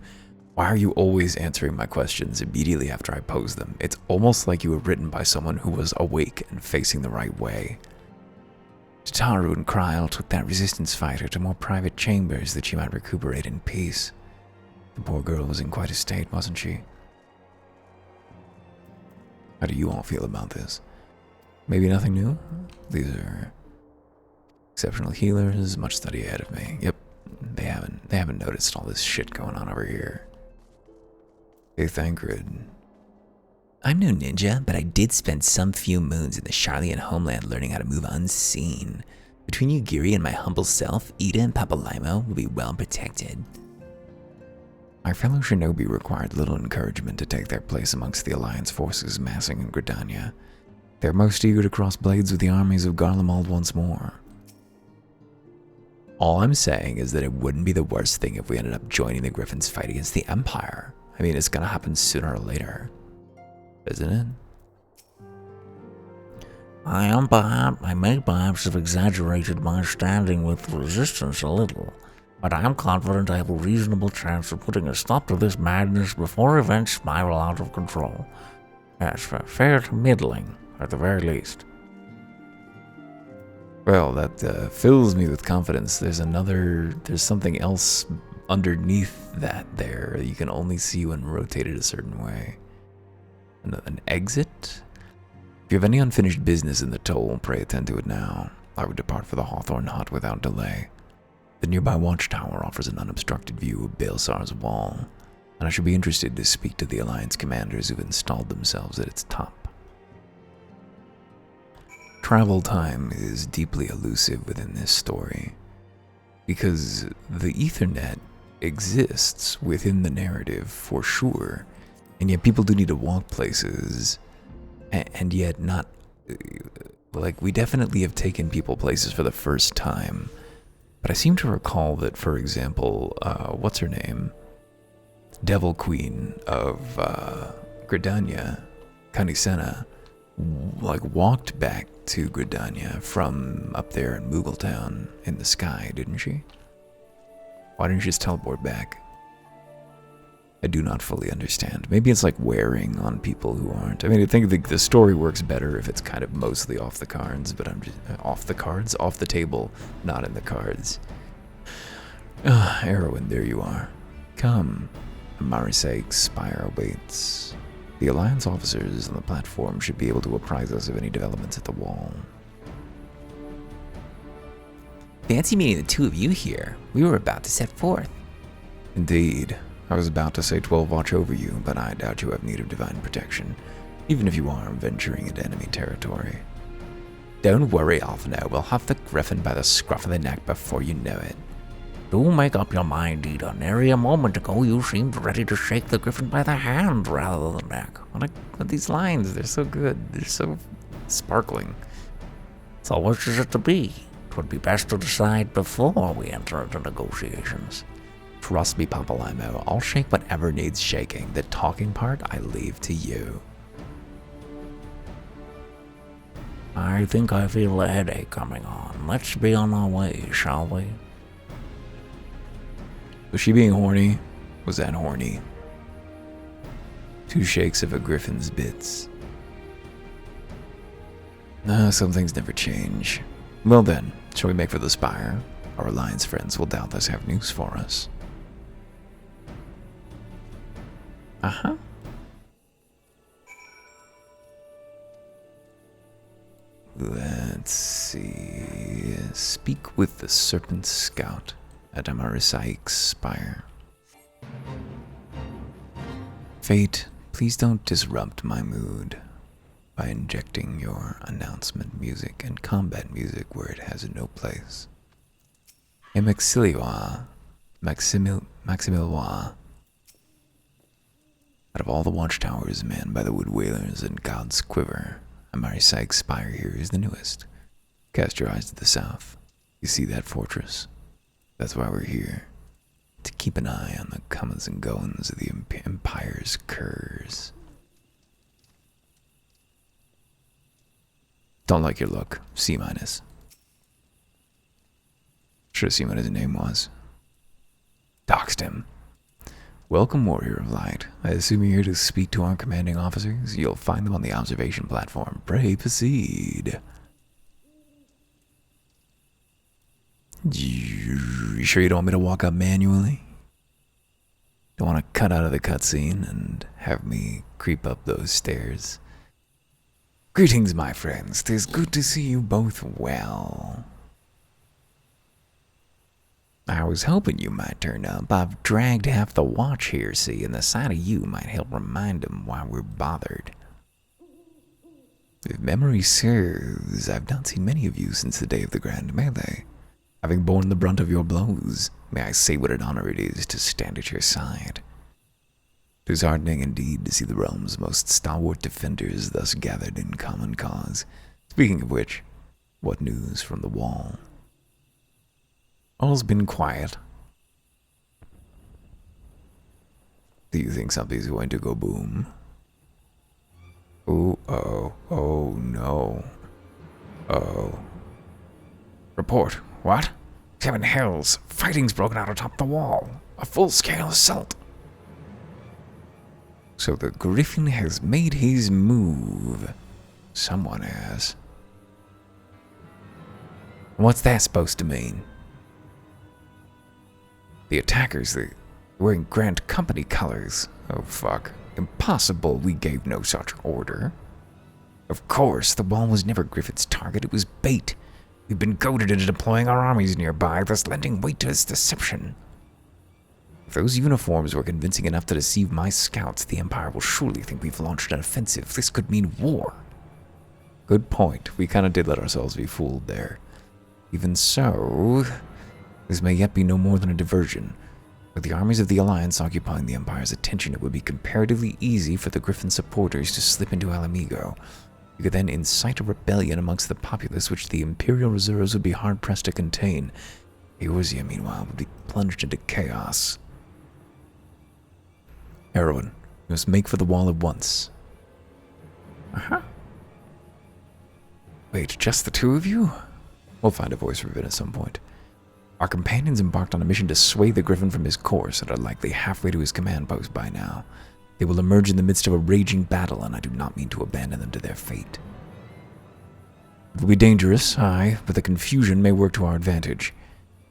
why are you always answering my questions immediately after I pose them? It's almost like you were written by someone who was awake and facing the right way. Tataru and Kryl took that resistance fighter to more private chambers that she might recuperate in peace. The poor girl was in quite a state, wasn't she? How do you all feel about this? Maybe nothing new? These are exceptional healers, much study ahead of me. Yep, they haven't noticed all this shit going on over here. Hey, Thancred. I'm no ninja, but I did spend some few moons in the Charlian homeland learning how to move unseen. Between you, Giri, and my humble self, Ida and Papalaimo will be well protected. My fellow shinobi required little encouragement to take their place amongst the Alliance forces massing in Gridania. They're most eager to cross blades with the armies of Garlemald once more. All I'm saying is that it wouldn't be the worst thing if we ended up joining the Griffins' fight against the Empire. I mean, it's gonna happen sooner or later. Isn't it? I may perhaps have exaggerated my standing with the resistance a little, but I am confident I have a reasonable chance of putting a stop to this madness before events spiral out of control. Yes, fair to middling, at the very least. Well, that fills me with confidence. There's something else underneath that there you can only see when rotated a certain way. An exit? If you have any unfinished business in the toll, pray attend to it now. I would depart for the Hawthorn Hut without delay. The nearby watchtower offers an unobstructed view of Baelsar's wall, and I should be interested to speak to the Alliance commanders who've installed themselves at its top. Travel time is deeply elusive within this story, because the Ethernet exists within the narrative for sure, and yet people do need to walk places, and yet not, like, we definitely have taken people places for the first time, but I seem to recall that, for example, what's her name? Devil Queen of Gridania, Kanisena, like, walked back to Gridania from up there in Moogletown in the sky, didn't she? Why didn't she just teleport back? I do not fully understand. Maybe it's like wearing on people who aren't. I mean, I think the story works better if it's kind of mostly off the cards, but I'm just off the table, not in the cards. Erwin, there you are. Come. Marisake's spire awaits. The Alliance officers on the platform should be able to apprise us of any developments at the wall. Fancy meeting the two of you here. We were about to set forth. Indeed. I was about to say 12 watch over you, but I doubt you have need of divine protection, even if you are venturing into enemy territory. Don't worry, Alphino. We'll have the griffin by the scruff of the neck before you know it. Do make up your mind, Ida. Nary a moment ago you seemed ready to shake the griffin by the hand rather than the neck. What these lines, they're so good. They're so sparkling. So which is it to be? 'Twould be best to decide before we enter into negotiations. Trust me, Papalaimo, I'll shake whatever needs shaking. The talking part, I leave to you. I think I feel a headache coming on. Let's be on our way, shall we? Was she being horny? Was that horny? 2 shakes of a griffin's bits. Some things never change. Well then, shall we make for the spire? Our Alliance friends will doubtless have news for us. Uh-huh. Let's see. Speak with the Serpent Scout at Amarisaike's spire. Fate, please don't disrupt my mood by injecting your announcement music and combat music where it has no place. Maximilois. Out of all the watchtowers manned by the Wood Whalers and God's Quiver, Amarisaike's spire here is the newest. Cast your eyes to the south. You see that fortress? That's why we're here. To keep an eye on the comings and goings of the Empire's curs. Don't like your look. C-. Should have seen what his name was. Doxed him. Welcome, Warrior of Light. I assume you're here to speak to our commanding officers? You'll find them on the observation platform. Pray proceed. You sure you don't want me to walk up manually? Don't want to cut out of the cutscene and have me creep up those stairs. Greetings, my friends. 'Tis good to see you both well. I was hoping you might turn up. I've dragged half the watch here, see, and the sight of you might help remind them why we're bothered. If memory serves, I've not seen many of you since the day of the Grand Melee. Having borne the brunt of your blows, may I say what an honor it is to stand at your side. 'Tis heartening indeed to see the realm's most stalwart defenders thus gathered in common cause. Speaking of which, what news from the wall? All's been quiet. Do you think something's going to go boom? Oh no. Oh. Report. What? 7 hells. Fighting's broken out atop the wall. A full-scale assault. So the Griffin has made his move. Someone has. What's that supposed to mean? The attackers, they're wearing Grand Company colors. Oh fuck. Impossible, we gave no such order. Of course, the wall was never Griffin's target, it was bait. We've been goaded into deploying our armies nearby, thus lending weight to his deception. If those uniforms were convincing enough to deceive my scouts, the Empire will surely think we've launched an offensive. This could mean war. Good point. We kind of did let ourselves be fooled there. Even so, this may yet be no more than a diversion. With the armies of the Alliance occupying the Empire's attention, it would be comparatively easy for the Griffin supporters to slip into Alamigo. You could then incite a rebellion amongst the populace, which the Imperial reserves would be hard-pressed to contain. Eorzea, meanwhile, would be plunged into chaos. Erwin, you must make for the wall at once. Wait, just the two of you? We'll find a voice for it at some point. Our companions embarked on a mission to sway the Griffin from his course and are likely halfway to his command post by now. They will emerge in the midst of a raging battle, and I do not mean to abandon them to their fate. It will be dangerous, aye, but the confusion may work to our advantage.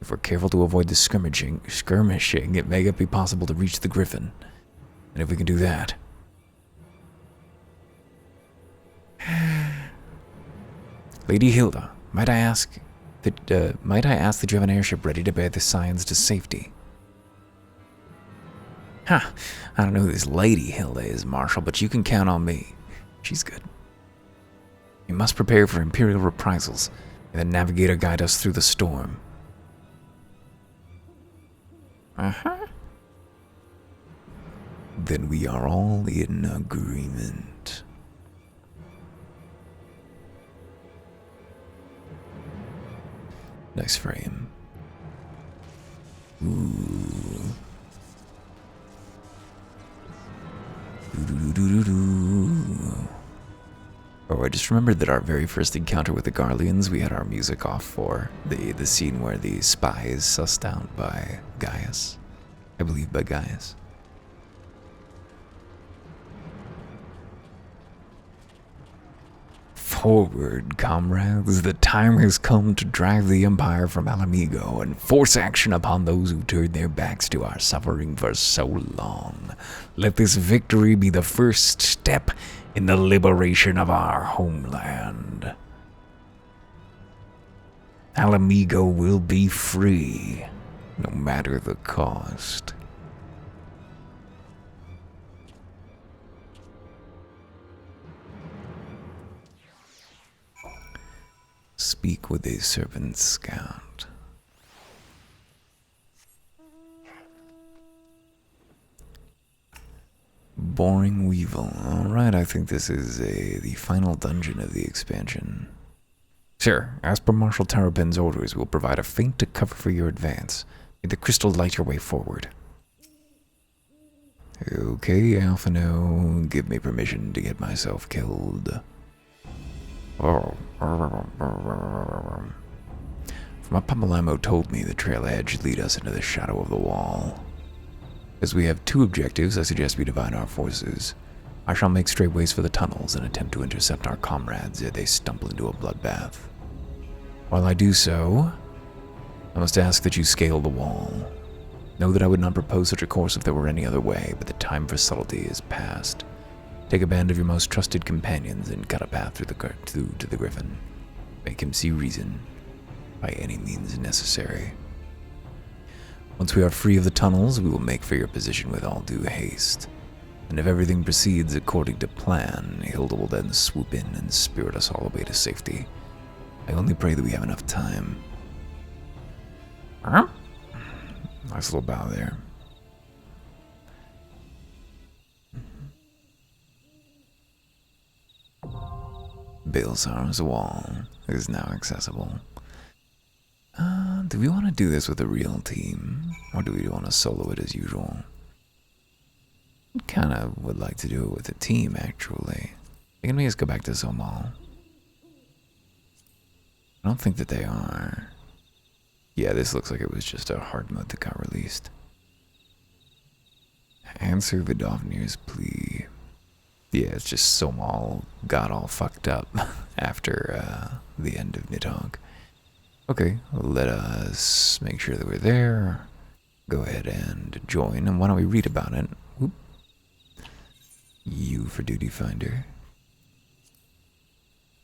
If we're careful to avoid the skirmishing, it may yet be possible to reach the Griffin. And if we can do that... Lady Hilda, might I ask that you have an airship ready to bear the Scions to safety? I don't know who this Lady Hilda is, Marshal, but you can count on me. She's good. We must prepare for Imperial reprisals, and then Navigator guide us through the storm. Then we are all in agreement. Nice frame. Ooh. Oh, I just remembered that our very first encounter with the Garleans, we had our music off for the scene where the spy is sussed out by Gaius. I believe by Gaius. Forward, comrades. The time has come to drive the Empire from Alamigo and force action upon those who turned their backs to our suffering for so long. Let this victory be the first step in the liberation of our homeland. Alamigo will be free, no matter the cost. Speak with a servant scout. Boring Weevil. Alright, I think this is the final dungeon of the expansion. Sir, as per Marshal Terrapin's orders, we'll provide a feint to cover for your advance. May the crystal light your way forward. Okay, Alphino, give me permission to get myself killed. From what Papalamo told me, the trail ahead should lead us into the shadow of the wall. As we have two objectives, I suggest we divide our forces. I shall make straight ways for the tunnels and attempt to intercept our comrades ere they stumble into a bloodbath. While I do so, I must ask that you scale the wall. Know that I would not propose such a course if there were any other way, but the time for subtlety is past. Take a band of your most trusted companions and cut a path through to the Griffin. Make him see reason, by any means necessary. Once we are free of the tunnels, we will make for your position with all due haste. And if everything proceeds according to plan, Hilda will then swoop in and spirit us all away to safety. I only pray that we have enough time. Huh? Nice little bow there. Baelsar's wall is now accessible. Do we want to do this with a real team? Or do we want to solo it as usual? Kind of would like to do it with a team, actually. Can we just go back to Zomal? I don't think that they are. Yeah, this looks like it was just a hard mode that got released. Answer Vidovnir's plea. Yeah, it's just Zomal got all fucked up after the end of Nidhogg. Okay, let us make sure that we're there. Go ahead and join, and why don't we read about it? Whoop. U for Duty Finder.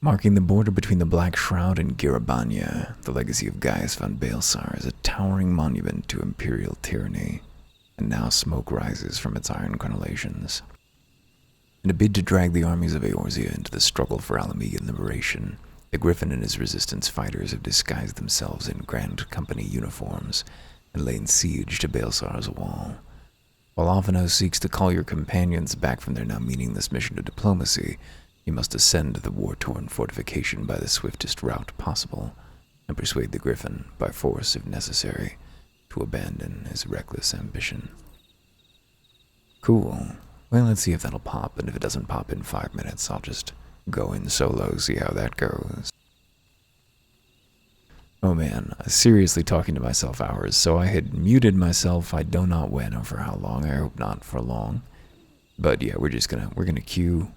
Marking the border between the Black Shroud and Girabanya, the legacy of Gaius von Baelsar is a towering monument to imperial tyranny, and now smoke rises from its iron crenellations. In a bid to drag the armies of Eorzea into the struggle for Alamegan liberation, the Griffin and his resistance fighters have disguised themselves in Grand Company uniforms and laid siege to Baelsar's wall. While Alphino seeks to call your companions back from their now meaningless mission of diplomacy, you must ascend the war-torn fortification by the swiftest route possible, and persuade the Griffin, by force if necessary, to abandon his reckless ambition. Cool. Well, let's see if that'll pop, and if it doesn't pop in 5 minutes, I'll just go in solo, see how that goes. Oh man, I was seriously talking to myself hours, so I had muted myself. I do not when or for how long. I hope not for long. But yeah, we're gonna queue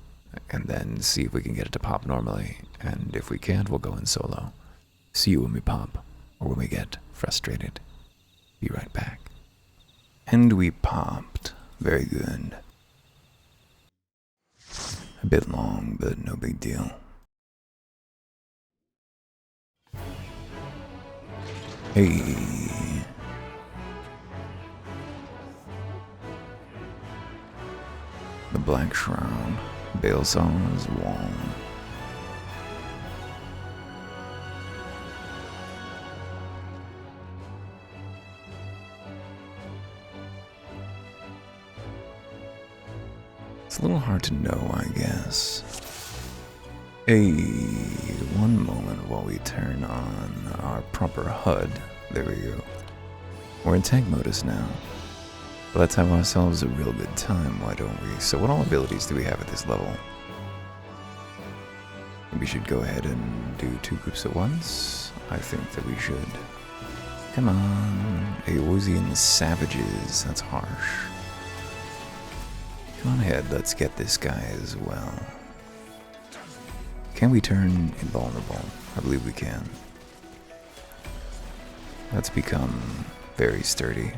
and then see if we can get it to pop normally. And if we can't, we'll go in solo. See you when we pop, or when we get frustrated. Be right back. And we popped. Very good. A bit long, but no big deal. Hey. The Black Shroud, Baelsar's wall. It's a little hard to know, I guess. Hey, one moment while we turn on our proper HUD. There we go. We're in tank modus now. Let's have ourselves a real good time, why don't we? So what all abilities do we have at this level? We should go ahead and do 2 groups at once. I think that we should. Come on. Eorzean Savages. That's harsh. Come on ahead, let's get this guy as well. Can we turn invulnerable? I believe we can. Let's become very sturdy.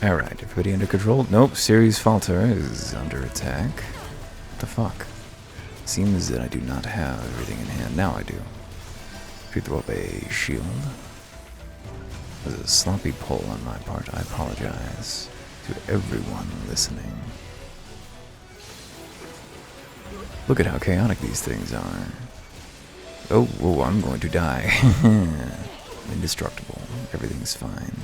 Alright, everybody under control? Nope, Ceres Falter is under attack. What the fuck? Seems that I do not have everything in hand. Now I do. If you throw up a shield. That was a sloppy pull on my part. I apologize to everyone listening. Look at how chaotic these things are. Oh, whoa, I'm going to die. Indestructible. Everything's fine.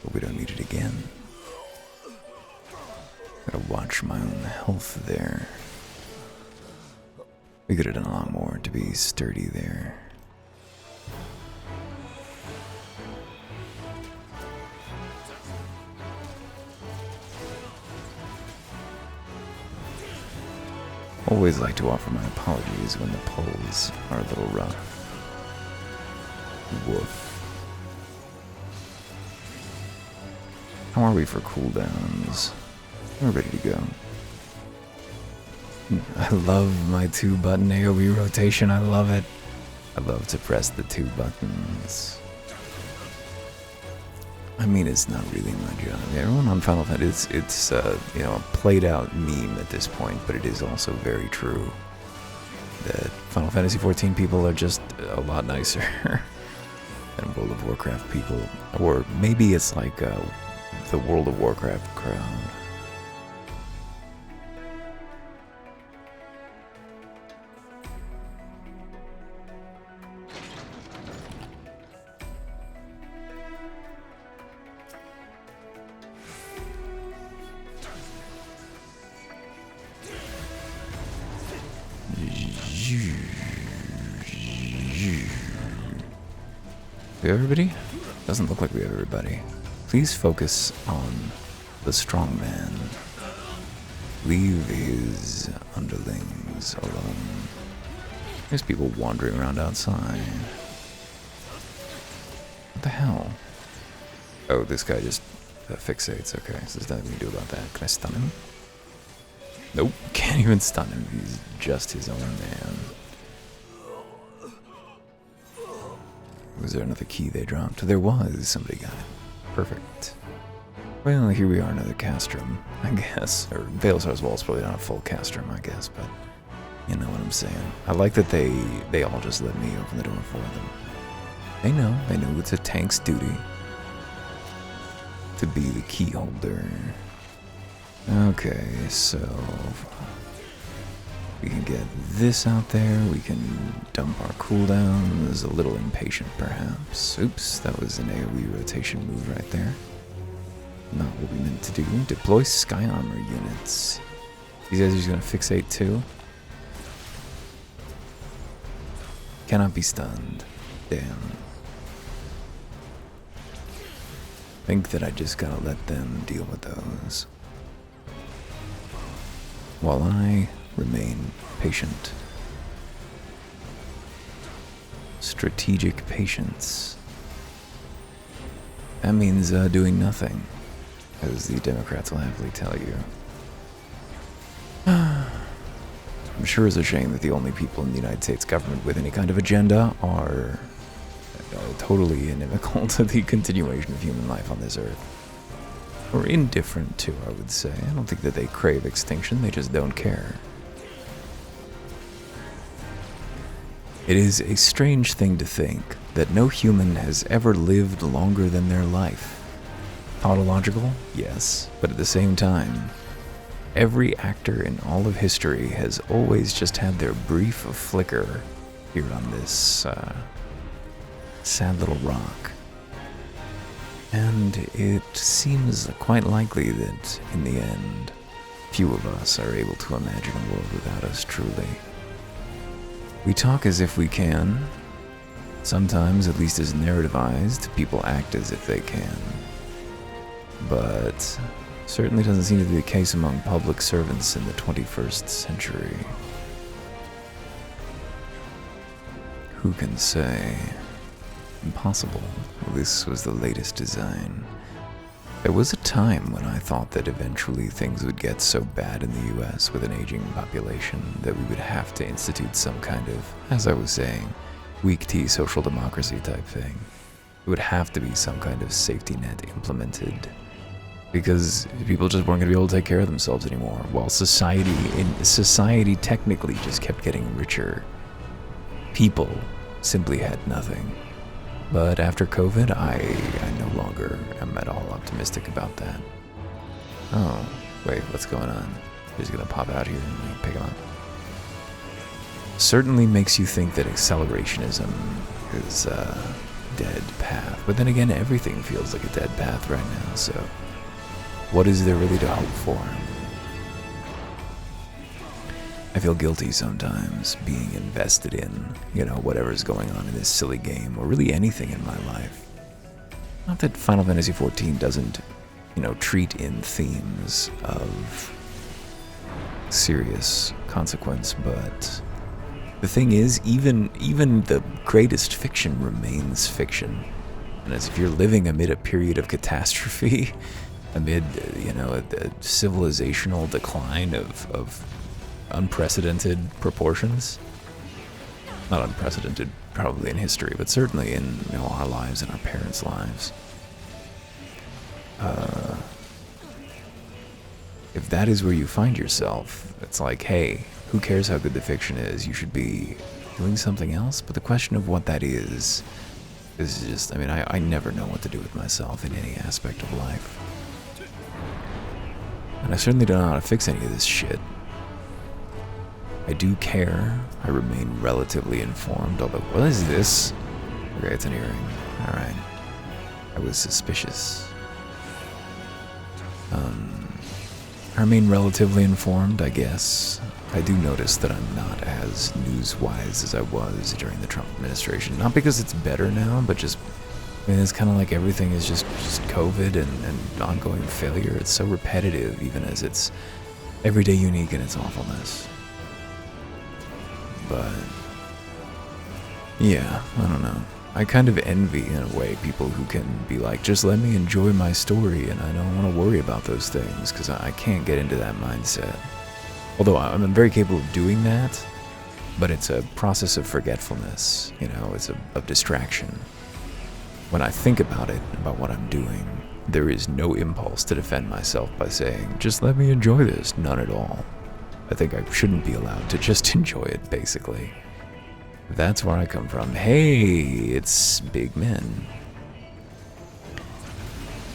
But we don't need it again. Gotta watch my own health there. We could have done a lot more to be sturdy there. Always like to offer my apologies when the pulls are a little rough. Woof. How are we for cooldowns? We're ready to go. I love my 2-button AoE rotation. I love it. I love to press the 2 buttons. I mean, it's not really my job. Everyone on Final Fantasy, it's you know, a played out meme at this point, but it is also very true that Final Fantasy 14 people are just a lot nicer than World of Warcraft people. Or maybe it's like the World of Warcraft crowd. We have everybody? Doesn't look like we have everybody. Please focus on the strong man. Leave his underlings alone. There's people wandering around outside. What the hell? Oh, this guy just fixates. Okay, so there's nothing we can do about that. Can I stun him? Nope, can't even stun him. He's just his own man. Was there another key they dropped? There was. Somebody got it. Perfect. Well, here we are, another castrum, I guess. Or Baelsar's Wall's probably not a full castrum, I guess, but you know what I'm saying. I like that they all just let me open the door for them. They know it's a tank's duty to be the key holder. Okay, so we can get this out there, we can dump our cooldown. Is a little impatient perhaps. Oops, that was an AoE rotation move right there. Not what we meant to do. Deploy sky armor units. These guys are just gonna fixate too. Cannot be stunned. Damn. Think that I just gotta let them deal with those. While I remain patient. Strategic patience. That means doing nothing, as the Democrats will happily tell you. I'm sure it's a shame that the only people in the United States government with any kind of agenda are totally inimical to the continuation of human life on this earth. Or indifferent to, I would say. I don't think that they crave extinction, they just don't care. It is a strange thing to think that no human has ever lived longer than their life. Tautological? Yes, but at the same time, every actor in all of history has always just had their brief flicker here on this sad little rock. And it seems quite likely that, in the end, few of us are able to imagine a world without us truly. We talk as if we can. Sometimes, at least as narrativized, people act as if they can. But certainly doesn't seem to be the case among public servants in the 21st century. Who can say? Impossible. This was the latest design. There was a time when I thought that eventually things would get so bad in the US with an aging population that we would have to institute some kind of, as I was saying, weak tea social democracy type thing. It would have to be some kind of safety net implemented. Because people just weren't going to be able to take care of themselves anymore, while society technically just kept getting richer. People simply had nothing. But after COVID, I no longer am at all optimistic about that. Oh, wait, what's going on? He's gonna pop out here and pick him up. Certainly makes you think that accelerationism is a dead path. But then again, everything feels like a dead path right now, so what is there really to hope for? I feel guilty sometimes being invested in, whatever's going on in this silly game, or really anything in my life. Not that Final Fantasy XIV doesn't, treat in themes of serious consequence, but the thing is, even the greatest fiction remains fiction. And as if you're living amid a period of catastrophe, amid, a civilizational decline of unprecedented proportions, not unprecedented probably in history, but certainly in our lives and our parents' lives. If that is where you find yourself, it's like, hey, who cares how good the fiction is? You should be doing something else. But the question of what that is just, I mean, I never know what to do with myself in any aspect of life. And I certainly don't know how to fix any of this shit. I do care. I remain relatively informed, although, what is this? Okay, it's an earring. Alright. I was suspicious. I remain relatively informed, I guess. I do notice that I'm not as news-wise as I was during the Trump administration. Not because it's better now, but just, I mean, it's kind of like everything is just COVID and ongoing failure. It's so repetitive, even as it's everyday unique in its awfulness. But, yeah, I don't know. I kind of envy, in a way, people who can be like, just let me enjoy my story and I don't want to worry about those things, because I can't get into that mindset. Although I'm very capable of doing that, but it's a process of forgetfulness, you know, it's of distraction. When I think about it, about what I'm doing, there is no impulse to defend myself by saying, just let me enjoy this. None at all. I think I shouldn't be allowed to just enjoy it, basically. That's where I come from. Hey, it's big men.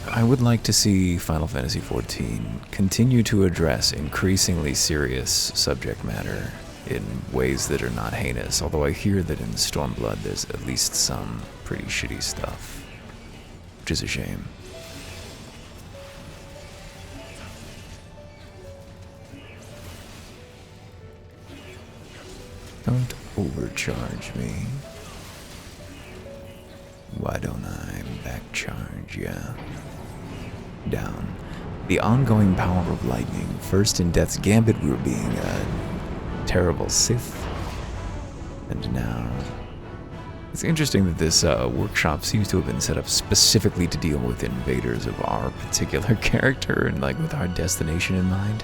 I would like to see Final Fantasy XIV continue to address increasingly serious subject matter in ways that are not heinous, although I hear that in Stormblood there's at least some pretty shitty stuff, which is a shame. Don't overcharge me. Why don't I backcharge ya? Down. The ongoing power of lightning. First in Death's Gambit we were being a terrible Sith. And now... It's interesting that this workshop seems to have been set up specifically to deal with invaders of our particular character and like with our destination in mind.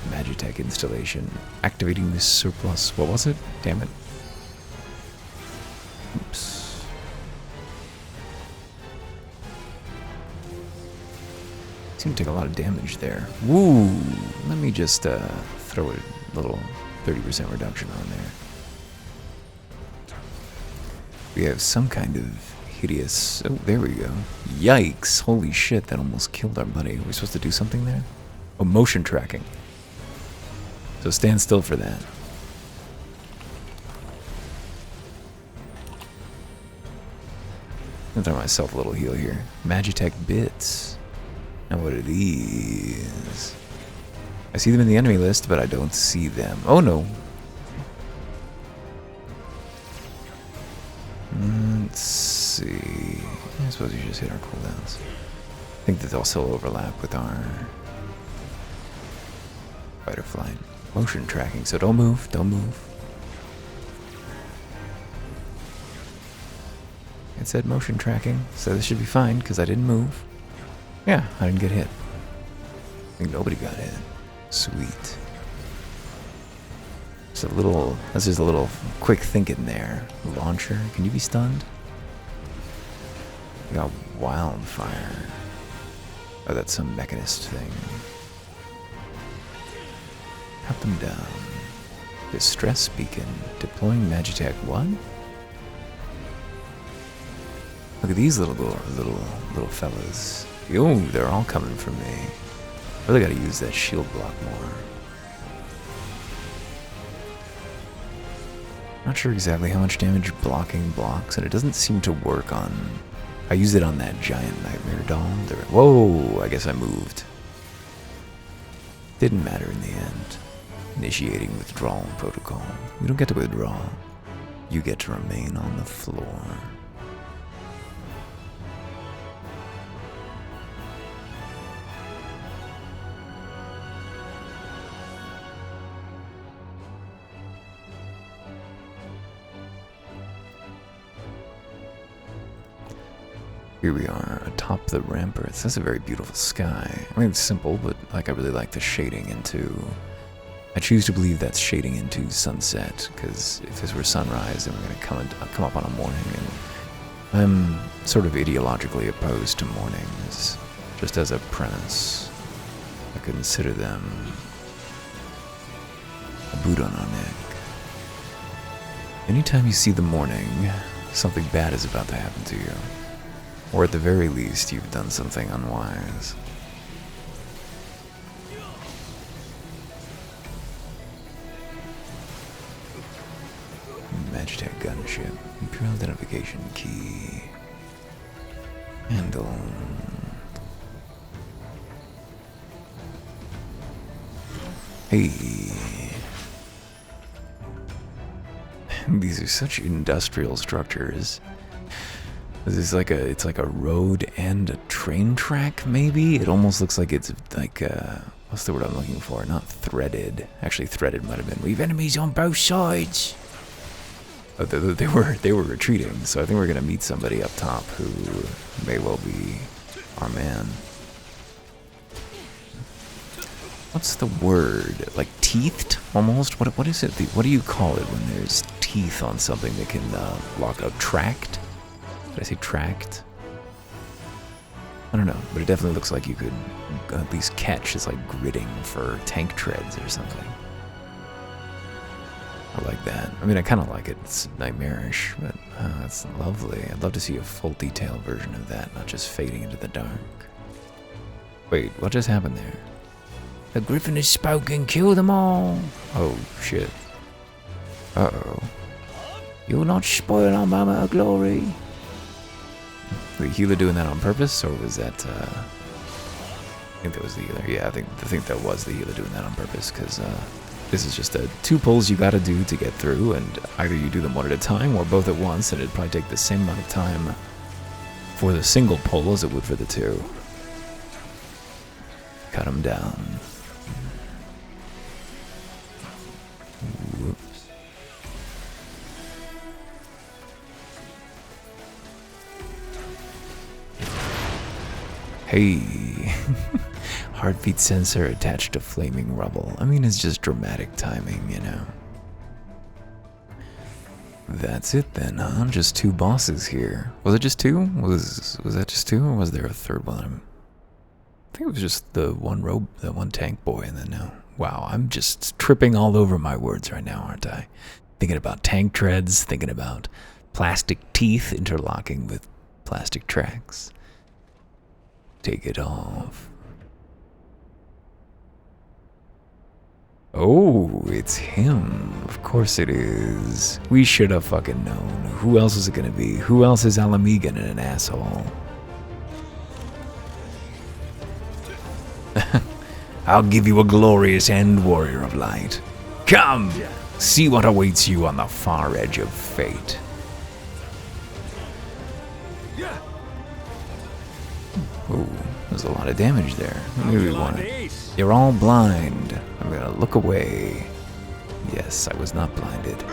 Magitech installation. Activating this surplus. What was it? Damn it. Oops. Seemed to take a lot of damage there. Woo! Let me just throw a little 30% reduction on there. We have some kind of hideous... Oh, there we go. Yikes! Holy shit, that almost killed our buddy. Are we supposed to do something there? Oh, motion tracking. So stand still for that. I'm gonna throw myself a little heal here. Magitech bits. Now what are these? I see them in the enemy list, but I don't see them. Oh no. Let's see. I suppose you just hit our cooldowns. I think that they'll still overlap with our fight or flight. Motion tracking, so don't move, don't move. It said motion tracking, so this should be fine, because I didn't move. Yeah, I didn't get hit. I think nobody got hit. Sweet. That's just a little quick thinking there. Launcher, can you be stunned? We got wildfire. Oh, that's some mechanist thing. Cut them down. Distress beacon. Deploying Magitech. What? Look at these little fellas. Yo, they're all coming for me. Really gotta use that shield block more. Not sure exactly how much damage blocking blocks, and it doesn't seem to work on... I used it on that giant nightmare doll. Whoa, I guess I moved. Didn't matter in the end. Initiating withdrawal protocol. You don't get to withdraw. You get to remain on the floor. Here we are, atop the ramparts. That's a very beautiful sky. I mean, it's simple, but like I really like the shading into I choose to believe that's shading into sunset, because if this were sunrise, then we're going to come up on a morning, and I'm sort of ideologically opposed to mornings, just as a premise. I consider them a boot on our neck. Anytime you see the morning, something bad is about to happen to you. Or at the very least, you've done something unwise. Magitech gunship. Imperial identification key. Handle. Hey. These are such industrial structures. This is like it's like a road and a train track, maybe? It almost looks like it's like, what's the word I'm looking for? Not threaded. Actually, threaded might have been. We've enemies on both sides. Oh, they were retreating, so I think we're gonna meet somebody up top who may well be our man. What's the word? Like teethed, almost? What is it? What do you call it when there's teeth on something that can lock up? Tracked? Did I say tracked? I don't know, but it definitely looks like you could at least catch. It's like gritting for tank treads or something. I like that. I mean, I kind of like it. It's nightmarish, but it's lovely. I'd love to see a full detailed version of that, not just fading into the dark. Wait, what just happened there? The griffin has spoken. Kill them all. Oh, shit. Uh-oh. You'll not spoil our moment of glory. Wait, healer doing that on purpose, or was that, I think that was the healer. Yeah, I think that was the healer doing that on purpose, because, this is just 2 pulls you gotta do to get through, and either you do them one at a time, or both at once, and it'd probably take the same amount of time for the single pull as it would for the 2. Cut them down. Whoops. Hey. Heartbeat sensor attached to flaming rubble. I mean, it's just dramatic timing, you know. That's it then, huh? Just 2 bosses here. Was it just 2? Was that just 2, or was there a 3rd one? I think it was just the one tank boy, and then no. Wow, I'm just tripping all over my words right now, aren't I? Thinking about tank treads, thinking about plastic teeth interlocking with plastic tracks. Take it off. Oh, it's him. Of course it is. We should have fucking known. Who else is it gonna be? Who else is Alamegan and an asshole? I'll give you a glorious end, warrior of light. Come, see what awaits you on the far edge of fate. Oh, there's a lot of damage there. Maybe one. You're all blind. I'm gonna look away. Yes, I was not blinded.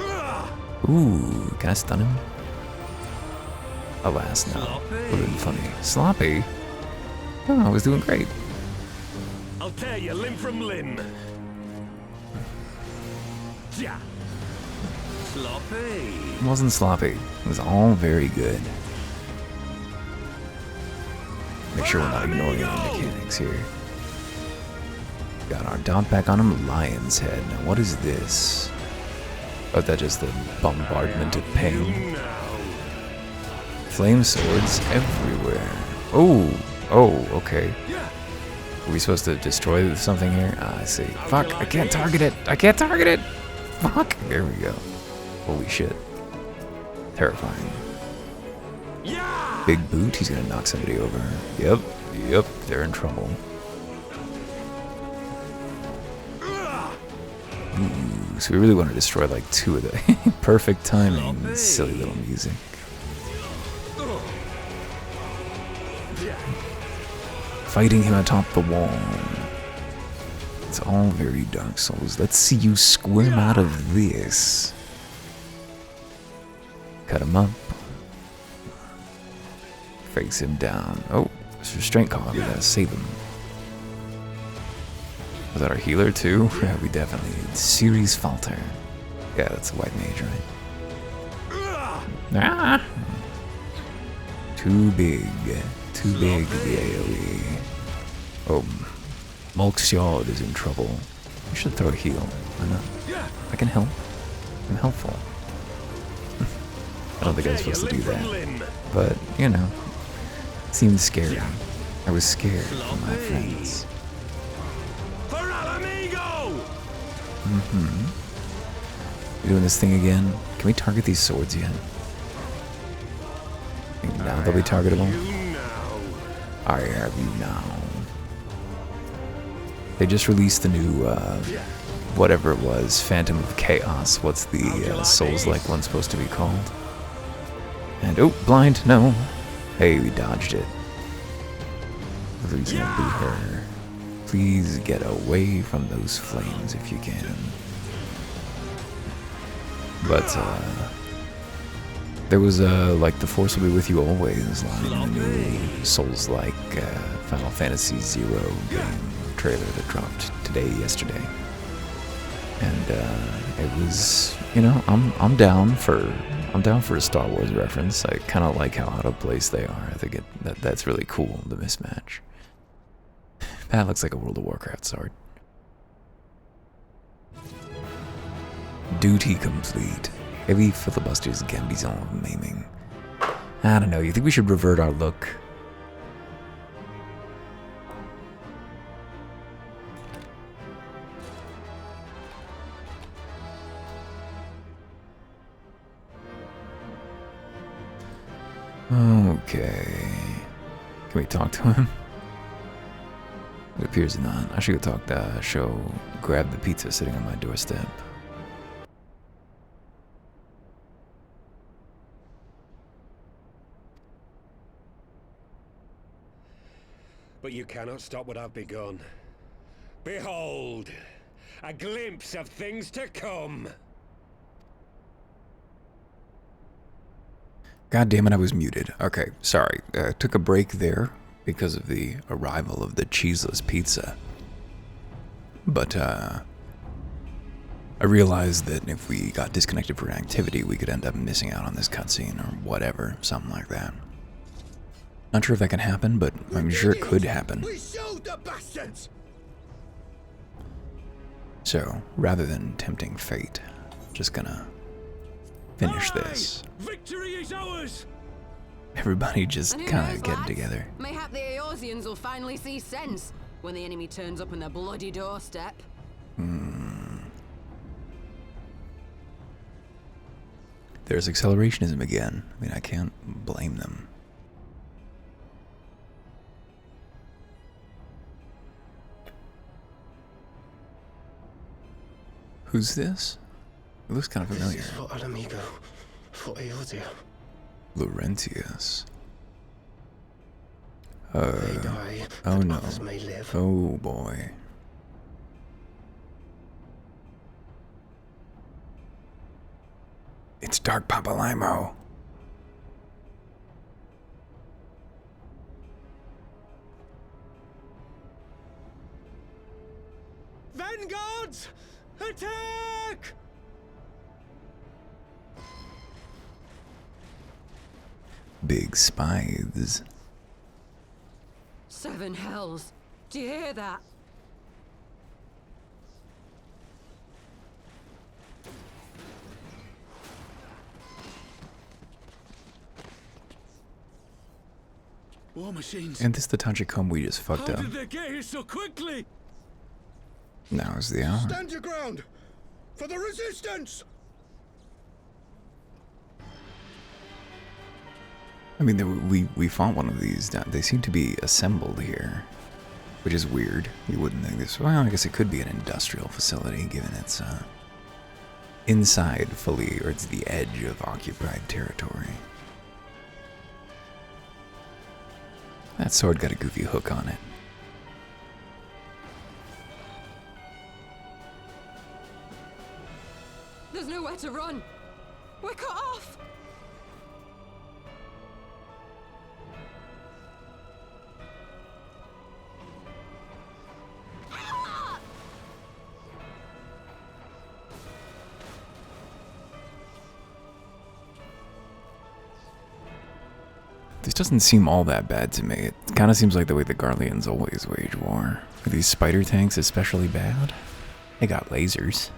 Ooh, can I stun him? Alas, no. Would have been funny. Sloppy? Oh, I was doing great. I'll tear you limb from limb. Yeah. Sloppy. It wasn't sloppy. It was all very good. Make sure we're not ignoring any mechanics here. Got our dot back on him, Lion's Head. Now what is this? Oh, that's just the bombardment of pain. Flame swords everywhere. Oh, okay. Are we supposed to destroy something here? Ah, I see. Fuck, I can't target it. I can't target it. Fuck. There we go. Holy shit. Terrifying. Big boot, he's gonna knock somebody over. Yep, they're in trouble. Ooh, so we really want to destroy like 2 of the perfect timing. Silly little music. Fighting him atop the wall. It's all very Dark Souls. Let's see you squirm out of this. Cut him up. Face him down. Oh, it's restraint column. We gotta save him. Was that our healer too? Yeah, we definitely need Ceres Falter. Yeah, that's a white mage, right? Ah! Too big. Too big to be AoE. Oh, Mulk's Yard is in trouble. I should throw a heal. Why not? I can help. I'm helpful. I don't think I was supposed to do that. But, you know, it seemed scary. I was scared for my friends. You doing this thing again? Can we target these swords yet? Now they'll be targetable. I have you now. They just released the new, whatever it was, Phantom of Chaos. What's the Souls-like one supposed to be called? And, oh, blind, no. Hey, we dodged it. Please don't be her. Please get away from those flames if you can. But, there was like, the Force will be with you always line in the new Souls-like Final Fantasy Zero game trailer that dropped yesterday. And it was, you know, I'm down for a Star Wars reference. I kind of like how out of place they are. I think that's really cool, the mismatch. That looks like a World of Warcraft sword. Duty complete. Heavy filibusters gambizon of maiming. I don't know, you think we should revert our look? Okay. Can we talk to him? It appears not. I should go talk to grab the pizza sitting on my doorstep. But you cannot stop what I've begun. Behold, a glimpse of things to come. God damn it, I was muted. Okay, sorry. Took a break there because of the arrival of the cheeseless pizza. But, I realized that if we got disconnected for an activity, we could end up missing out on this cutscene or whatever, something like that. Not sure if that can happen, but I'm sure it could happen. So, rather than tempting fate, just gonna finish this. Victory is ours! Everybody just kind of getting together. Mayhap the Eorzeans will finally see sense when the enemy turns up on their bloody doorstep. There's accelerationism again. I mean, I can't blame them. Who's this? It looks kind of familiar. This is for Alamigo, for Eorzea. Laurentius. They die, oh no. others may live. Oh boy. It's Dark Papalimo. Vanguards! Attack! Big scythes. Seven hells. Do you hear that? War machines. And this the Tachicum we just fucked up. How did they get here so quickly? Now is the hour. Stand your ground! For the resistance! I mean, we fought one of these. They seem to be assembled here, which is weird. You wouldn't think this. Well, I guess it could be an industrial facility, given it's inside fully, or it's the edge of occupied territory. That sword got a goofy hook on it. There's nowhere to run. We're cut off. doesn't seem all that bad to me. It kind of seems like the way the Garleans always wage war. Are these spider tanks especially bad? They got lasers.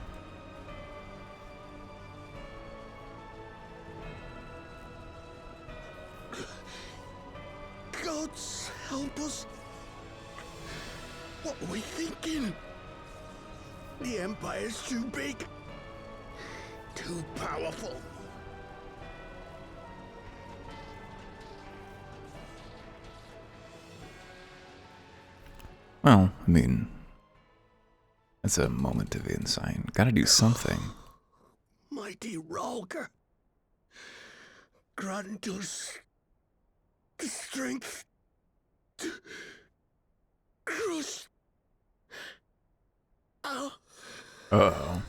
Gods help us. What were we thinking? The Empire's too big. Too powerful. Well, I mean, that's a moment of insight. Gotta do something. Mighty Rhalgr. Grant us the strength to crush. Uh-oh.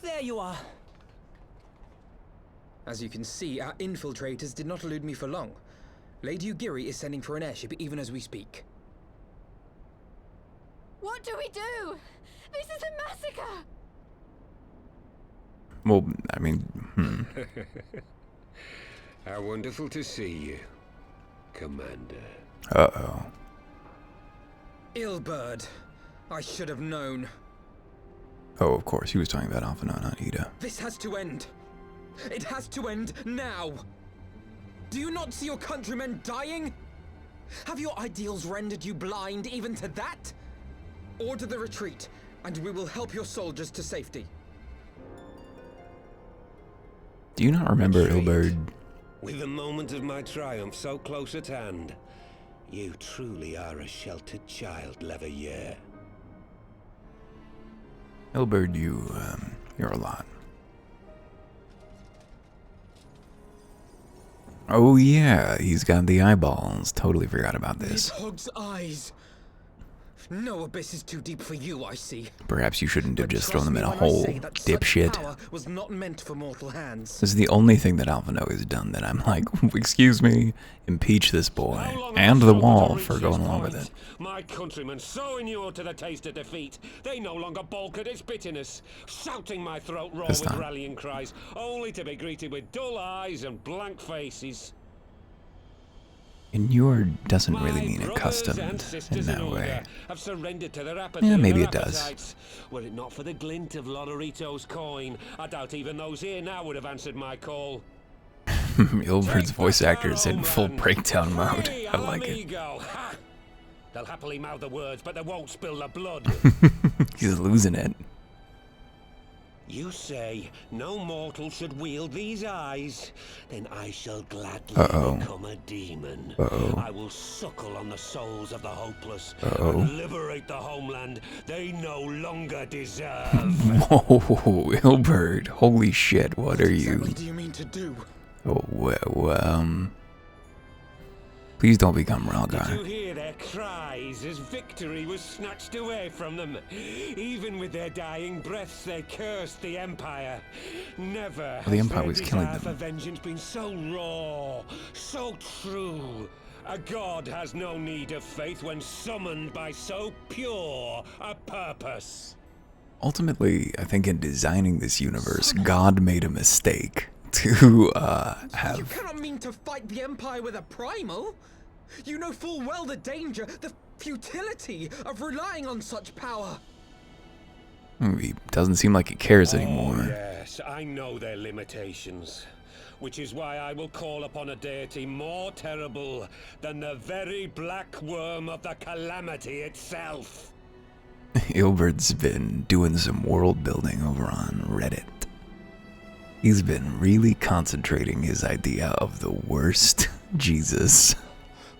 There you are. As you can see, our infiltrators did not elude me for long. Lady Ugiri is sending for an airship even as we speak. What do we do? This is a massacre! Well, I mean, How wonderful to see you, Commander. Uh-oh. Ilberd. I should have known. Oh, of course, he was talking about Alphinaud, not Ida. This has to end. It has to end now. Do you not see your countrymen dying? Have your ideals rendered you blind even to that? Order the retreat, and we will help your soldiers to safety. Do you not remember Ilberd? With the moment of my triumph so close at hand, you truly are a sheltered child, Leverrier. Ilberd, you're a lot. Oh yeah, he's got the eyeballs. Totally forgot about this. Hog's eyes. No abyss is too deep for you, I see. Perhaps you shouldn't have But just thrown them in a trust me when I hole, say that such dipshit. power was not meant for mortal hands. This is the only thing that Alphinaud has done that I'm like, excuse me, impeach this boy and the wall for going along with it. My countrymen, so inured to the taste of defeat, they no longer balk at its bitterness, shouting my throat raw with rallying cries, only to be greeted with dull eyes and blank faces. Inured doesn't really mean accustomed in that way. Have surrendered to their appetite. Yeah, maybe it does. Were it not for the glint of Lodorito's coin, I doubt even those here now would have answered my call. Ilberd's voice actor is in full breakdown mode. I like it. Ha! They'll happily mouth the words, but they won't spill the blood. He's losing it. You say no mortal should wield these eyes, then I shall gladly become a demon. I will suckle on the souls of the hopeless and liberate the homeland they no longer deserve. Whoa, Ilberd, holy shit, what are you? What do you mean to do? Oh, well, please don't become Rhalgr. Did you hear their cries as victory was snatched away from them? Even with their dying breaths, they cursed the Empire. Never The Empire has was their killing desire them. for vengeance been so raw, so true. A god has no need of faith when summoned by so pure a purpose. Ultimately, I think in designing this universe, God made a mistake to have... You cannot mean to fight the Empire with a primal! You know full well the danger, the futility of relying on such power! He doesn't seem like he cares anymore. Yes, I know their limitations. Which is why I will call upon a deity more terrible than the very black worm of the calamity itself. Ilberd's been doing some world building over on Reddit. He's been really concentrating his idea of the worst Jesus.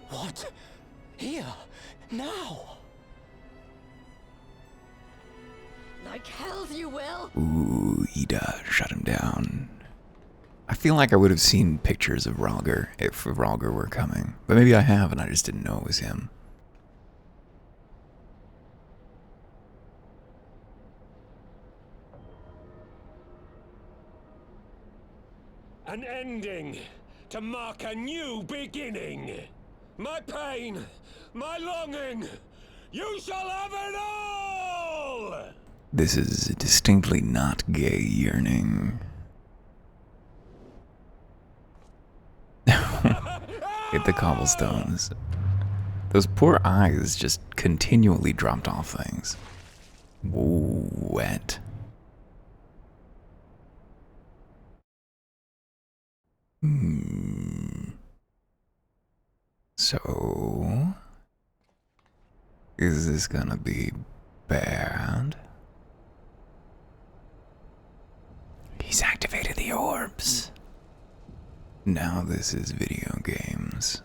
What? Here? Now? Like hells you will! Ooh, Ida, shut him down. I feel like I would have seen pictures of Rhalgr if Rhalgr were coming. But maybe I have and I just didn't know it was him. An ending to mark a new beginning. My pain, my longing, You shall have it all! This is distinctly not gay yearning. Hit the cobblestones. Those poor eyes just continually dropped off things. Whoa, wet. So, is this gonna be bad? He's activated the orbs. Now this is video games.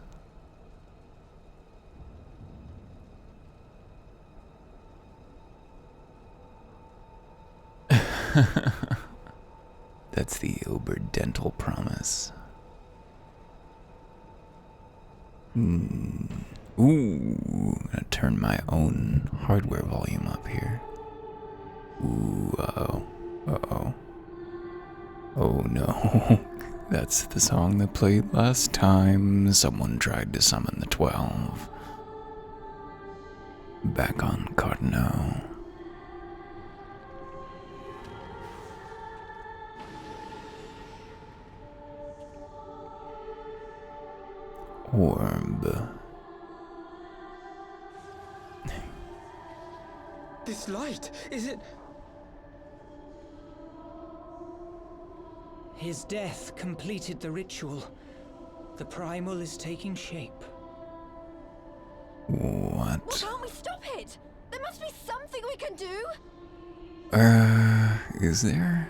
That's the Oberdental promise. Ooh, I'm gonna turn my own hardware volume up here. Ooh, uh-oh. Uh-oh. Oh no. That's the song that played last time someone tried to summon the 12. Back on Cardinal. Orb. This light, is it? His death completed the ritual. The primal is taking shape. What? Why can't we stop it? There must be something we can do. Is there?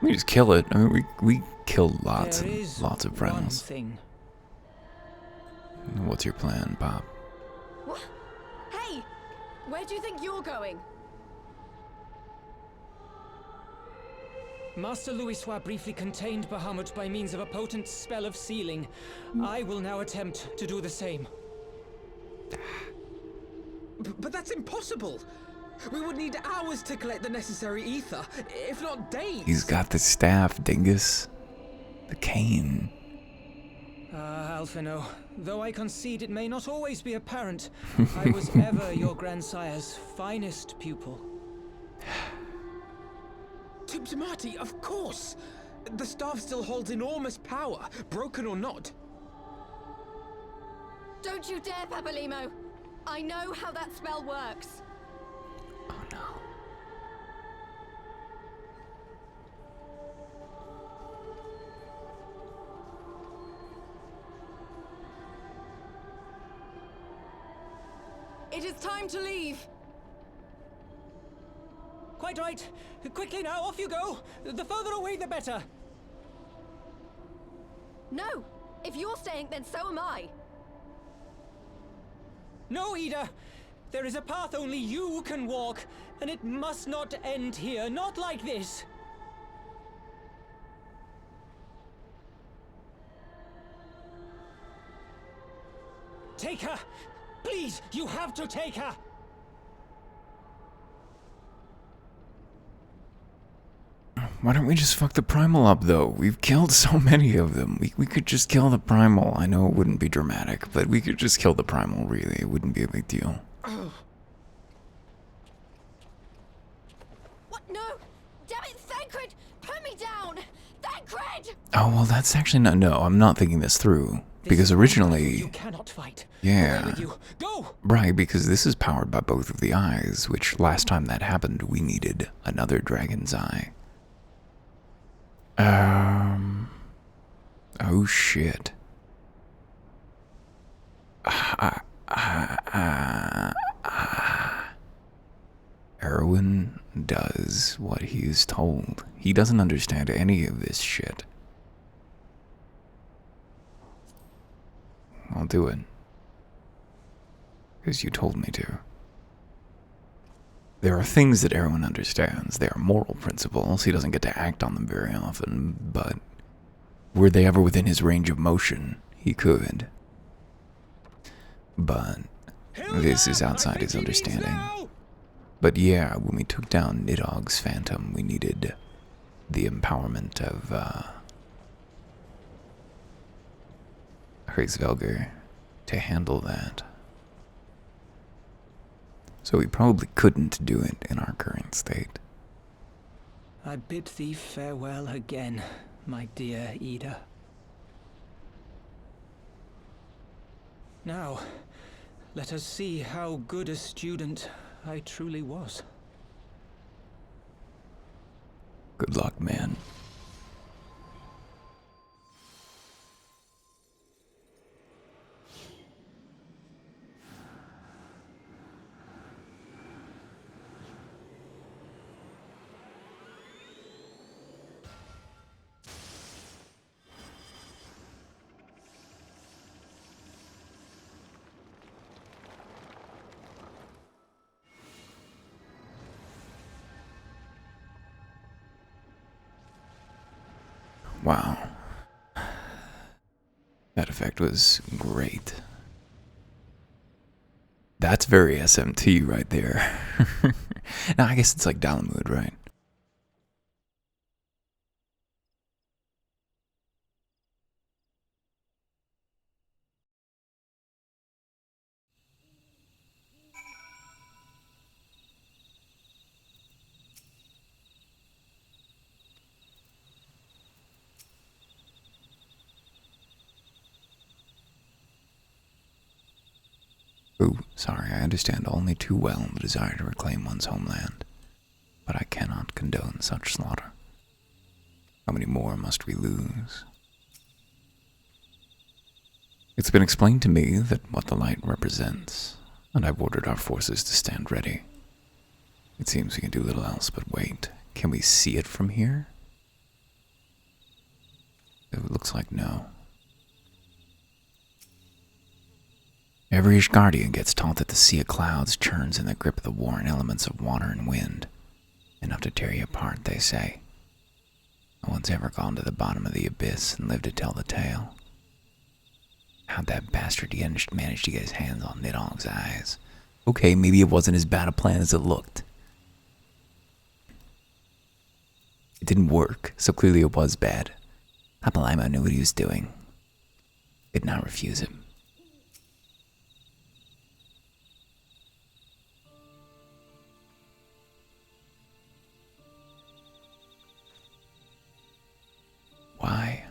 We just kill it. I mean, we killed lots and lots of primals. What's your plan, Pop? What? Hey, where do you think you're going? Master Louisoix briefly contained Bahamut by means of a potent spell of sealing. I will now attempt to do the same. But that's impossible! We would need hours to collect the necessary ether, if not days. He's got the staff, dingus. The cane. Alphino, though I concede it may not always be apparent, I was ever your grandsire's finest pupil. Tiptimati, of course! The staff still holds enormous power, broken or not. Don't you dare, Papalimo! I know how that spell works. Oh no. It is time to leave. Quite right. Quickly now, off you go. The further away, the better. No! If you're staying, then so am I. No, Ida. There is a path only you can walk, and it must not end here, not like this. Take her! Please, you have to take her! Why don't we just fuck the primal up, though? We've killed so many of them. We could just kill the primal. I know it wouldn't be dramatic, but we could just kill the primal, really. It wouldn't be a big deal. Oh. What? No! Damn it, Thancred! Put me down! Thancred! Oh, well, that's actually not... No, I'm not thinking this through. Because originally... You cannot fight. Yeah. Away with you. Go! Right, because this is powered by both of the eyes, which last time that happened, we needed another dragon's eye. Oh shit. Erwin does what he's told. He doesn't understand any of this shit. I'll do it. Because you told me to. There are things that Erwin understands. They are moral principles. He doesn't get to act on them very often, but were they ever within his range of motion, he could. But this is outside his understanding. But yeah, when we took down Nidhogg's phantom, we needed the empowerment of Hraesvelgr to handle that. So we probably couldn't do it in our current state. I bid thee farewell again, my dear Ida. Now, let us see how good a student I truly was. Good luck, man. Wow. That effect was great. That's very SMT right there. Now, I guess it's like Dalamud, right? Ooh, sorry, I understand only too well the desire to reclaim one's homeland, but I cannot condone such slaughter. How many more must we lose? It's been explained to me that what the light represents, and I've ordered our forces to stand ready. It seems we can do little else but wait. Can we see it from here? It looks like no. Every Ishgardian gets taught that the sea of clouds churns in the grip of the warring elements of water and wind, enough to tear you apart, they say. No one's ever gone to the bottom of the abyss and lived to tell the tale. How'd that bastard manage to get his hands on Nidalg's eyes? Okay, maybe it wasn't as bad a plan as it looked. It didn't work, so clearly it was bad. Papalaimo knew what he was doing. Did not refuse him. Why?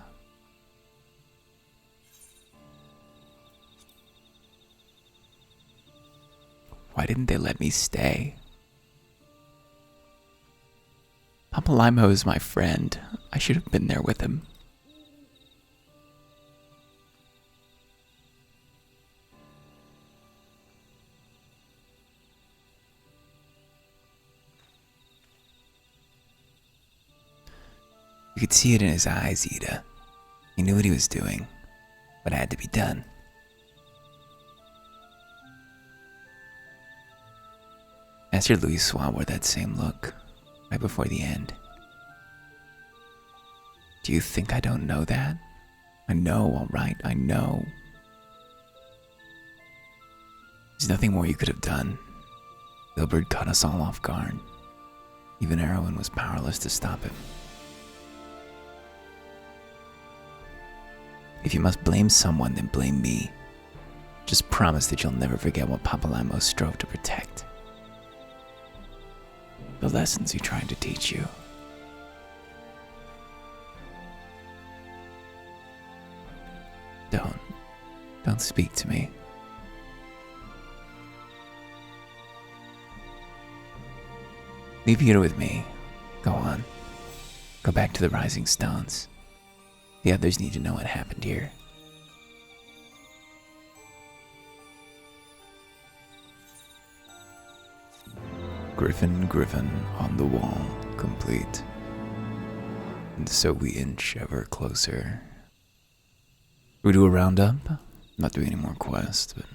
Why didn't they let me stay? Papalaimo is my friend. I should have been there with him. You could see it in his eyes, Ida. He knew what he was doing, but it had to be done. Master Louisoix wore that same look, right before the end. Do you think I don't know that? I know, all right, I know. There's nothing more you could have done. Bilbert caught us all off guard. Even Erwin was powerless to stop him. If you must blame someone, then blame me. Just promise that you'll never forget what Papalaimo strove to protect. The lessons he tried to teach you. Don't speak to me. Leave here with me. Go on. Go back to the Rising Stones. The others need to know what happened here. Griffin on the wall, complete. And so we inch ever closer. We do a roundup? Not doing any more quests, but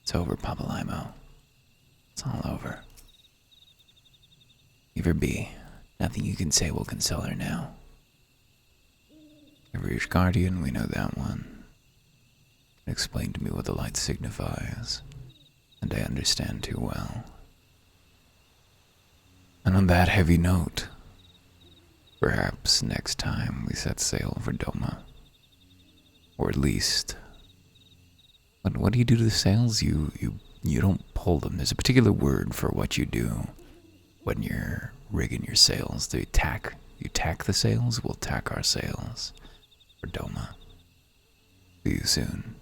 it's over, Papalaimo. It's all over. Leave her be. Nothing you can say will console her now. Every Guardian, we know that one. Explain to me what the light signifies, and I understand too well. And on that heavy note, perhaps next time we set sail for Doma. Or at least, what do you do to the sails? You You don't pull them. There's a particular word for what you do when you're rigging your sails. You tack the sails. We'll tack our sails. For Doma. See you soon.